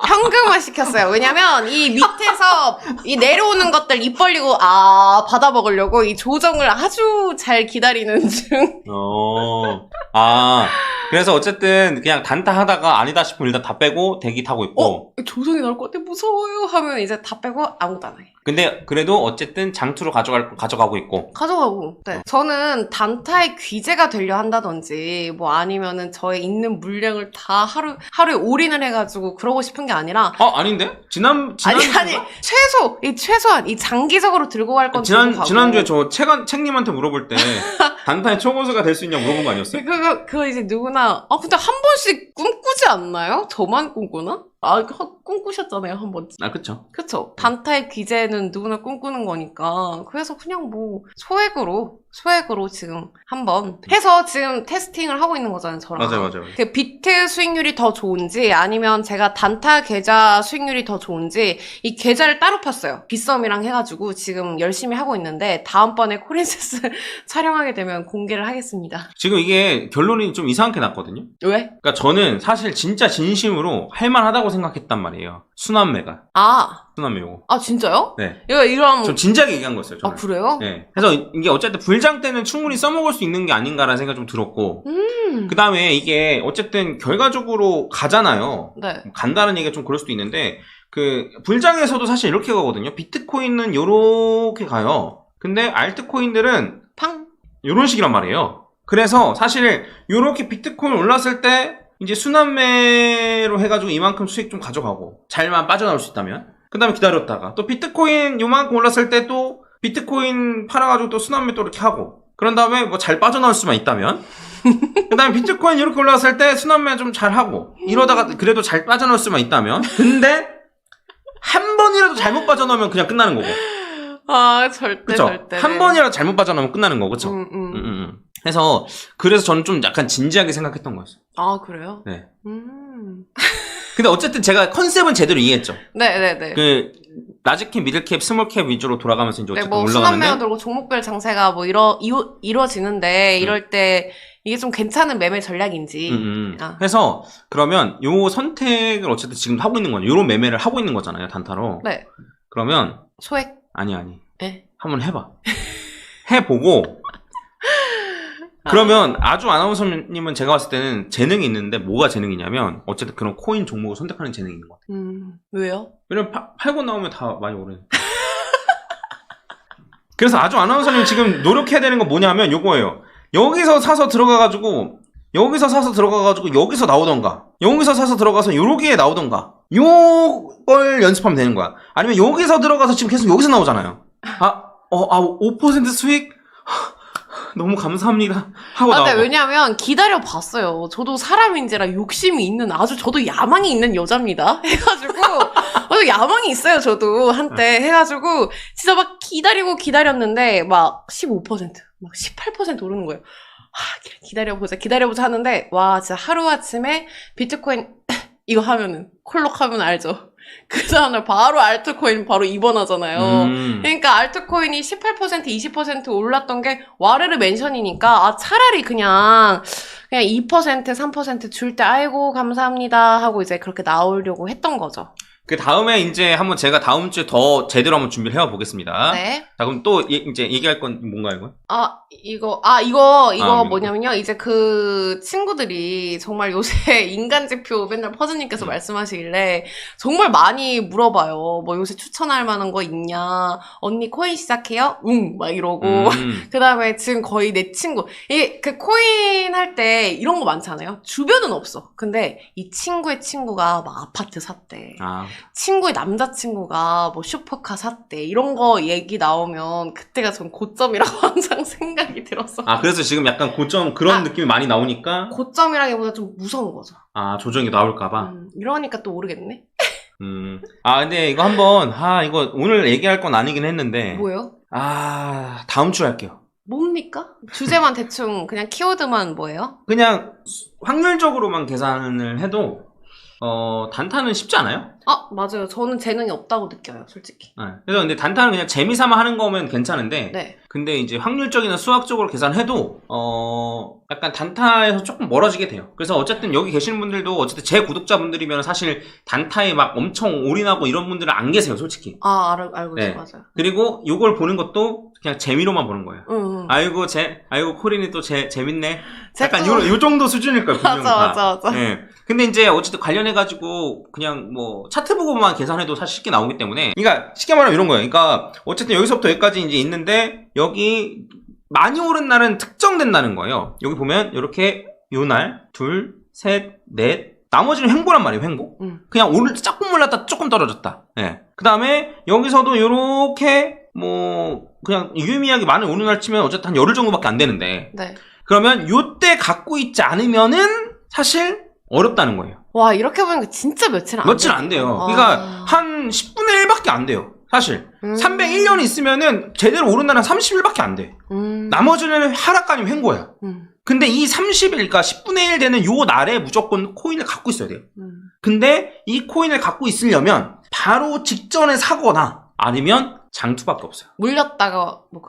[SPEAKER 1] 현금화 시켰어요. 왜냐면 이 밑에서 이 내려오는 것들 입 벌리고 받아 먹으려고 이 조정을 아주 잘 기다리는 중.
[SPEAKER 2] 그래서 어쨌든 그냥 단타 하다가 아니다 싶으면 일단 다 빼고 대기 타고 있고
[SPEAKER 1] 조정이 나올 것 같아 무서워요 하면 이제 다 빼고 아무것도 안 해.
[SPEAKER 2] 근데 그래도 어쨌든 장투로 가져가고 있고.
[SPEAKER 1] 네. 저는 단타에 귀재가 되려 한다든지 뭐 아니면은 저의 있는 물량을 다 하루에 올인을 해가지고 그러고 싶은 게 아니라.
[SPEAKER 2] 아닌데?
[SPEAKER 1] 아니 최소한 이 장기적으로 들고 갈 건
[SPEAKER 2] 지난주에 저 책님한테 물어볼 때 단타의 초고수가 될 수 있냐고 물어본 거 아니었어요?
[SPEAKER 1] 그거 이제 누구나 근데 한 번씩 꿈꾸지 않나요? 저만 꿈꾸나? 꿈꾸셨잖아요, 한 번쯤. 그쵸. 단타의 귀재는 누구나 꿈꾸는 거니까. 그래서 그냥 뭐, 소액으로 지금 한번 해서 지금 테스팅을 하고 있는 거잖아요, 저랑.
[SPEAKER 2] 맞아요.
[SPEAKER 1] 그 비트 수익률이 더 좋은지, 아니면 제가 단타 계좌 수익률이 더 좋은지, 이 계좌를 따로 팠어요. 빗썸이랑 해가지고 지금 열심히 하고 있는데, 다음번에 코린세스 촬영하게 되면 공개를 하겠습니다.
[SPEAKER 2] 지금 이게 결론이 좀 이상하게 났거든요?
[SPEAKER 1] 왜?
[SPEAKER 2] 그러니까 저는 사실 진짜 진심으로 할만하다고 생각했단 말이에요. 순환매가. 순환매 요거.
[SPEAKER 1] 진짜요?
[SPEAKER 2] 네.
[SPEAKER 1] 이런.
[SPEAKER 2] 좀 진지하게 얘기한 거였어요, 저는.
[SPEAKER 1] 그래요?
[SPEAKER 2] 네. 그래서 이게 어쨌든 불장 때는 충분히 써먹을 수 있는 게 아닌가라는 생각이 좀 들었고. 그 다음에 이게 어쨌든 결과적으로 가잖아요.
[SPEAKER 1] 네.
[SPEAKER 2] 간다는 얘기가 좀 그럴 수도 있는데, 불장에서도 사실 이렇게 가거든요. 비트코인은 요렇게 가요. 근데 알트코인들은 요런 식이란 말이에요. 그래서 사실 요렇게 비트코인 올랐을 때 이제 순환매로 해가지고 이만큼 수익 좀 가져가고 잘만 빠져나올 수 있다면 그 다음에 기다렸다가 또 비트코인 요만큼 올랐을 때 또 비트코인 팔아가지고 또 순환매 또 이렇게 하고 그런 다음에 뭐 잘 빠져나올 수만 있다면 그 다음에 비트코인 이렇게 올랐을 때 순환매 좀 잘하고 이러다가 그래도 잘 빠져나올 수만 있다면 근데 한 번이라도 잘못 빠져나오면 그냥 끝나는 거고 절대 한 번이라도 잘못 빠져나오면 끝나는 거고 그쵸? 그래서 저는 좀 약간 진지하게 생각했던 거였어요.
[SPEAKER 1] 그래요?
[SPEAKER 2] 네. 근데 어쨌든 제가 컨셉은 제대로 이해했죠.
[SPEAKER 1] 네네네.
[SPEAKER 2] 라지캡, 미들캡, 스몰캡 위주로 돌아가면서 이제 어쨌든
[SPEAKER 1] 뭐
[SPEAKER 2] 올라가는데
[SPEAKER 1] 순환매가 들고 종목별 장세가 뭐 이루어지는데 이럴 때 이게 좀 괜찮은 매매 전략인지.
[SPEAKER 2] 해서 그러면 요 선택을 어쨌든 지금 하고 있는 거죠. 요런 매매를 하고 있는 거잖아요, 단타로.
[SPEAKER 1] 네.
[SPEAKER 2] 그러면
[SPEAKER 1] 소액?
[SPEAKER 2] 아니.
[SPEAKER 1] 네.
[SPEAKER 2] 한번 해봐. 해보고 그러면 아주 아나운서님은 제가 봤을 때는 재능이 있는데 뭐가 재능이냐면 어쨌든 그런 코인 종목을 선택하는 재능이 있는 것 같아요.
[SPEAKER 1] 왜요?
[SPEAKER 2] 왜냐면 팔고 나오면 다 많이 오르니까. 그래서 아주 아나운서님 지금 노력해야 되는 건 뭐냐면 요거예요. 여기서 사서 들어가가지고 여기서 나오던가 여기서 사서 들어가서 요러기에 나오던가 요걸 연습하면 되는 거야. 아니면 여기서 들어가서 지금 계속 여기서 나오잖아요. 5% 수익? 너무 감사합니다. 하고 나오고.
[SPEAKER 1] 근데 왜냐면 기다려봤어요. 저도 사람인지라 욕심이 있는 저도 야망이 있는 여자입니다. 해가지고 야망이 있어요. 저도 한때 해가지고 진짜 막 기다렸는데 막 15%, 막 18% 오르는 거예요. 기다려보자 하는데 와 진짜 하루아침에 비트코인 이거 하면은 콜록 하면 알죠. 그 다음날 바로 알트코인 바로 입원하잖아요. 그러니까 알트코인이 18% 20% 올랐던 게 와르르 멘션이니까 차라리 그냥 2% 3% 줄 때 아이고 감사합니다 하고 이제 그렇게 나오려고 했던 거죠.
[SPEAKER 2] 그 다음에 이제 한번 제가 다음 주에 더 제대로 한번 준비를 해와 보겠습니다.
[SPEAKER 1] 네.
[SPEAKER 2] 자, 그럼 또 이제 얘기할 건 뭔가요, 이거?
[SPEAKER 1] 이거 뭐냐면요. 이제 그 친구들이 정말 요새 인간지표 맨날 퍼즈님께서 말씀하시길래 정말 많이 물어봐요. 뭐 요새 추천할 만한 거 있냐? 언니 코인 시작해요? 막 이러고. 그 다음에 지금 거의 내 친구. 이게 그 코인 할 때 이런 거 많잖아요. 주변은 없어. 근데 이 친구의 친구가 막 아파트 샀대. 친구의 남자친구가 뭐 슈퍼카 샀대. 이런 거 얘기 나오면 그때가 전 고점이라고 항상 생각이 들었어.
[SPEAKER 2] 그래서 지금 약간 고점 그런 느낌이 많이 나오니까?
[SPEAKER 1] 고점이라기보다 좀 무서운 거죠.
[SPEAKER 2] 조정이 나올까봐?
[SPEAKER 1] 이러니까 또 오르겠네?
[SPEAKER 2] 근데 이거 한번, 이거 오늘 얘기할 건 아니긴 했는데.
[SPEAKER 1] 뭐요?
[SPEAKER 2] 다음 주에 할게요.
[SPEAKER 1] 뭡니까? 주제만 대충 그냥 키워드만 뭐예요?
[SPEAKER 2] 그냥 확률적으로만 계산을 해도 단타는 쉽지 않아요?
[SPEAKER 1] 맞아요. 저는 재능이 없다고 느껴요, 솔직히.
[SPEAKER 2] 그래서 근데 단타는 그냥 재미삼아 하는 거면 괜찮은데,
[SPEAKER 1] 네.
[SPEAKER 2] 근데 이제 확률적이나 수학적으로 계산해도, 약간 단타에서 조금 멀어지게 돼요. 그래서 어쨌든 여기 계시는 분들도 어쨌든 제 구독자분들이면 사실 단타에 막 엄청 올인하고 이런 분들은 안 계세요, 솔직히.
[SPEAKER 1] 알고 있어요,
[SPEAKER 2] 네.
[SPEAKER 1] 맞아요.
[SPEAKER 2] 그리고 요걸 보는 것도 그냥 재미로만 보는 거예요. 아이고, 코린이 또 재밌네. 약간 요 정도 수준일 거예요, 분명히.
[SPEAKER 1] 맞아.
[SPEAKER 2] 네. 근데 이제 어쨌든 관련해가지고 그냥 뭐 차트 보고만 계산해도 사실 쉽게 나오기 때문에. 그러니까 쉽게 말하면 이런 거예요. 그러니까 어쨌든 여기서부터 여기까지 이제 있는데 여기 많이 오른 날은 특정된다는 거예요. 여기 보면 이렇게 요 날, 둘, 셋, 넷. 나머지는 횡보란 말이에요, 횡보. 그냥 오를 때 조금 올랐다, 조금 떨어졌다. 예. 그 다음에 여기서도 요렇게 뭐 그냥 유의미하게 많이 오른 날 치면 어쨌든 한 열흘 정도밖에 안 되는데.
[SPEAKER 1] 네.
[SPEAKER 2] 그러면 요때 갖고 있지 않으면은 사실 어렵다는 거예요.
[SPEAKER 1] 와, 이렇게 보니까 진짜 며칠 안
[SPEAKER 2] 돼요. 그러니까 한 10분의 1밖에 안 돼요. 사실 301년이 있으면은 제대로 오른 날은 30일밖에 안 돼. 나머지는 하락 아니면 횡보야. 근데 이 30일, 그러니까 10분의 1 되는 요 날에 무조건 코인을 갖고 있어야 돼요. 근데 이 코인을 갖고 있으려면 바로 직전에 사거나 아니면 장투밖에 없어요.
[SPEAKER 1] 물렸다가 뭐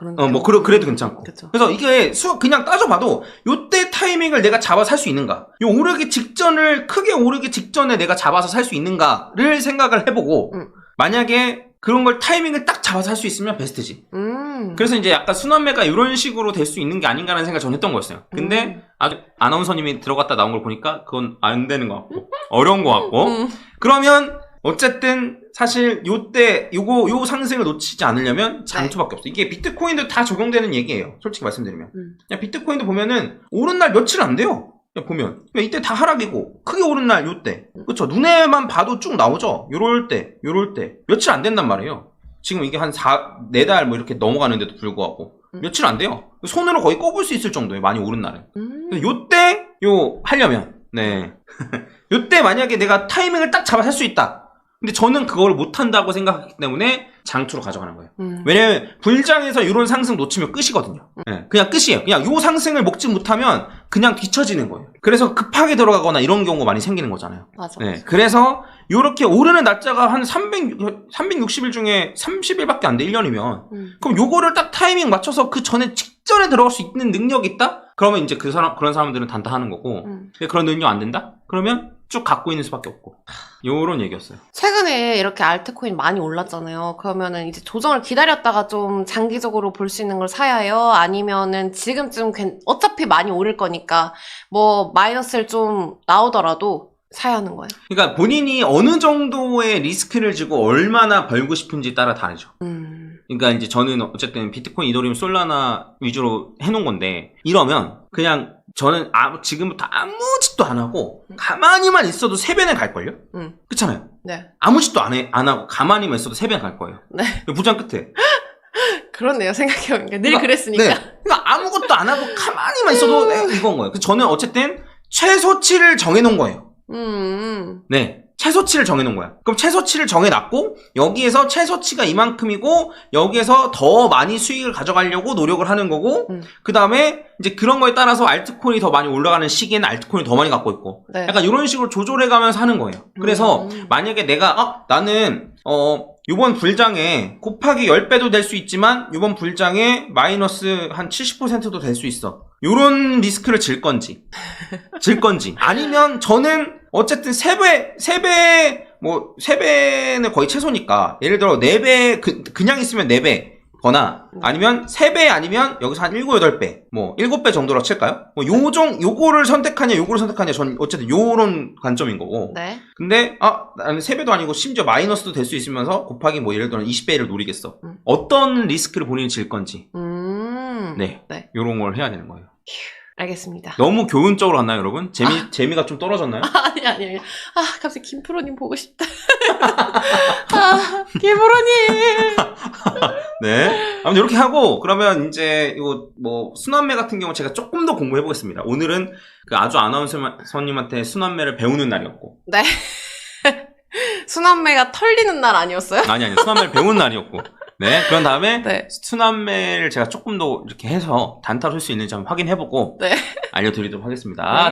[SPEAKER 1] 그런
[SPEAKER 2] 그래도 괜찮고.
[SPEAKER 1] 그쵸.
[SPEAKER 2] 그래서 이게 그냥 따져봐도 요때 타이밍을 내가 잡아서 살 수 있는가? 요 오르기 직전을 크게 오르기 직전에 내가 잡아서 살 수 있는가를 생각을 해보고 만약에 그런 걸 타이밍을 딱 잡아서 할 수 있으면 베스트지. 그래서 이제 약간 순환매가 이런 식으로 될 수 있는 게 아닌가라는 생각을 저는 했던 거였어요. 근데 아주 아나운서님이 들어갔다 나온 걸 보니까 그건 안 되는 것 같고 어려운 것 같고 그러면 어쨌든 사실 요때 요 상승을 놓치지 않으려면 장투밖에 없어. 이게 비트코인도 다 적용되는 얘기예요. 솔직히 말씀드리면. 그냥 비트코인도 보면은 오른 날 며칠 안 돼요. 보면 이때 다 하락이고 크게 오른 날 요때 그쵸 눈에만 봐도 쭉 나오죠. 요럴 때 며칠 안 된단 말이에요. 지금 이게 한 4달 뭐 이렇게 넘어가는데도 불구하고 며칠 안 돼요. 손으로 거의 꼽을 수 있을 정도예요. 많이 오른 날은. 요때 하려면 요때 만약에 내가 타이밍을 딱 잡아 살 수 있다. 근데 저는 그걸 못한다고 생각하기 때문에 장투로 가져가는 거예요. 왜냐면 불장에서 이런 상승 놓치면 끝이거든요. 그냥 끝이에요. 그냥 요 상승을 먹지 못하면 그냥 뒤처지는 거예요. 그래서 급하게 들어가거나 이런 경우가 많이 생기는 거잖아요.
[SPEAKER 1] 맞아.
[SPEAKER 2] 네, 그래서 요렇게 오르는 날짜가 한 360일 중에 30일밖에 안 돼, 1년이면. 그럼 요거를 딱 타이밍 맞춰서 그 직전에 들어갈 수 있는 능력이 있다? 그러면 이제 그런 사람들은 단타하는 거고, 그런 능력 안 된다? 그러면 쭉 갖고 있는 수밖에 없고. 요런 얘기였어요.
[SPEAKER 1] 최근에 이렇게 알트코인 많이 올랐잖아요. 그러면은 이제 조정을 기다렸다가 좀 장기적으로 볼 수 있는 걸 사야 해요? 아니면은 지금쯤 어차피 많이 오를 거니까 뭐 마이너스를 좀 나오더라도 사야 하는 거예요?
[SPEAKER 2] 그러니까 본인이 어느 정도의 리스크를 지고 얼마나 벌고 싶은지 따라 다르죠. 그러니까 이제 저는 어쨌든 비트코인, 이더리움, 솔라나 위주로 해놓은 건데, 이러면 그냥 저는 지금부터 아무 짓도 안 하고 가만히만 있어도 3배는 갈걸요? 그렇잖아요.
[SPEAKER 1] 네.
[SPEAKER 2] 아무 짓도 안 하고 가만히만 있어도 3배는 갈 거예요.
[SPEAKER 1] 네.
[SPEAKER 2] 부장 끝에.
[SPEAKER 1] 그렇네요. 생각해보니까. 늘 그랬으니까.
[SPEAKER 2] 네. 그러니까 아무것도 안 하고 가만히만 있어도 이건 거예요. 저는 어쨌든 최소치를 정해놓은 거예요. 네. 최소치를 정해놓은 거야. 그럼 최소치를 정해놨고, 여기에서 최소치가 이만큼이고, 여기에서 더 많이 수익을 가져가려고 노력을 하는 거고, 그 다음에 이제 그런 거에 따라서 알트코인이 더 많이 올라가는 시기에는 알트코인을 더 많이 갖고 있고,
[SPEAKER 1] 네.
[SPEAKER 2] 약간 이런 식으로 조절해가면서 하는 거예요. 그래서 만약에 내가, 나는, 요번 불장에 곱하기 10배도 될 수 있지만, 요번 불장에 마이너스 한 70%도 될 수 있어. 요런 리스크를 질 건지. 아니면 저는 어쨌든 3배는 거의 최소니까. 예를 들어 4배, 그냥 있으면 4배. 거나, 아니면 3배 아니면 여기서 한 7, 8배. 7배 정도로 칠까요? 요거를 선택하냐, 전 어쨌든 요런 관점인 거고.
[SPEAKER 1] 네.
[SPEAKER 2] 근데, 나는 3배도 아니고 심지어 마이너스도 될 수 있으면서 곱하기 예를 들어 20배를 노리겠어. 어떤 리스크를 본인이 질 건지. 네. 요런 걸 해야 되는 거예요.
[SPEAKER 1] 알겠습니다.
[SPEAKER 2] 너무 교훈적으로 갔나요, 여러분? 재미가 좀 떨어졌나요?
[SPEAKER 1] 아니. 갑자기 김프로님 보고 싶다. 김프로님!
[SPEAKER 2] 네. 아무튼 이렇게 하고, 그러면 이제, 이거, 순환매 같은 경우 제가 조금 더 공부해 보겠습니다. 오늘은 그 아주 아나운서님한테 순환매를 배우는 날이었고.
[SPEAKER 1] 네. 순환매가 털리는 날 아니었어요?
[SPEAKER 2] 아니, 순환매를 배우는 날이었고. 네. 그런 다음에,
[SPEAKER 1] 네.
[SPEAKER 2] 순환매를 제가 조금 더 이렇게 해서 단타로 쓸 수 있는지 한번 확인해보고,
[SPEAKER 1] 네.
[SPEAKER 2] 알려드리도록 하겠습니다.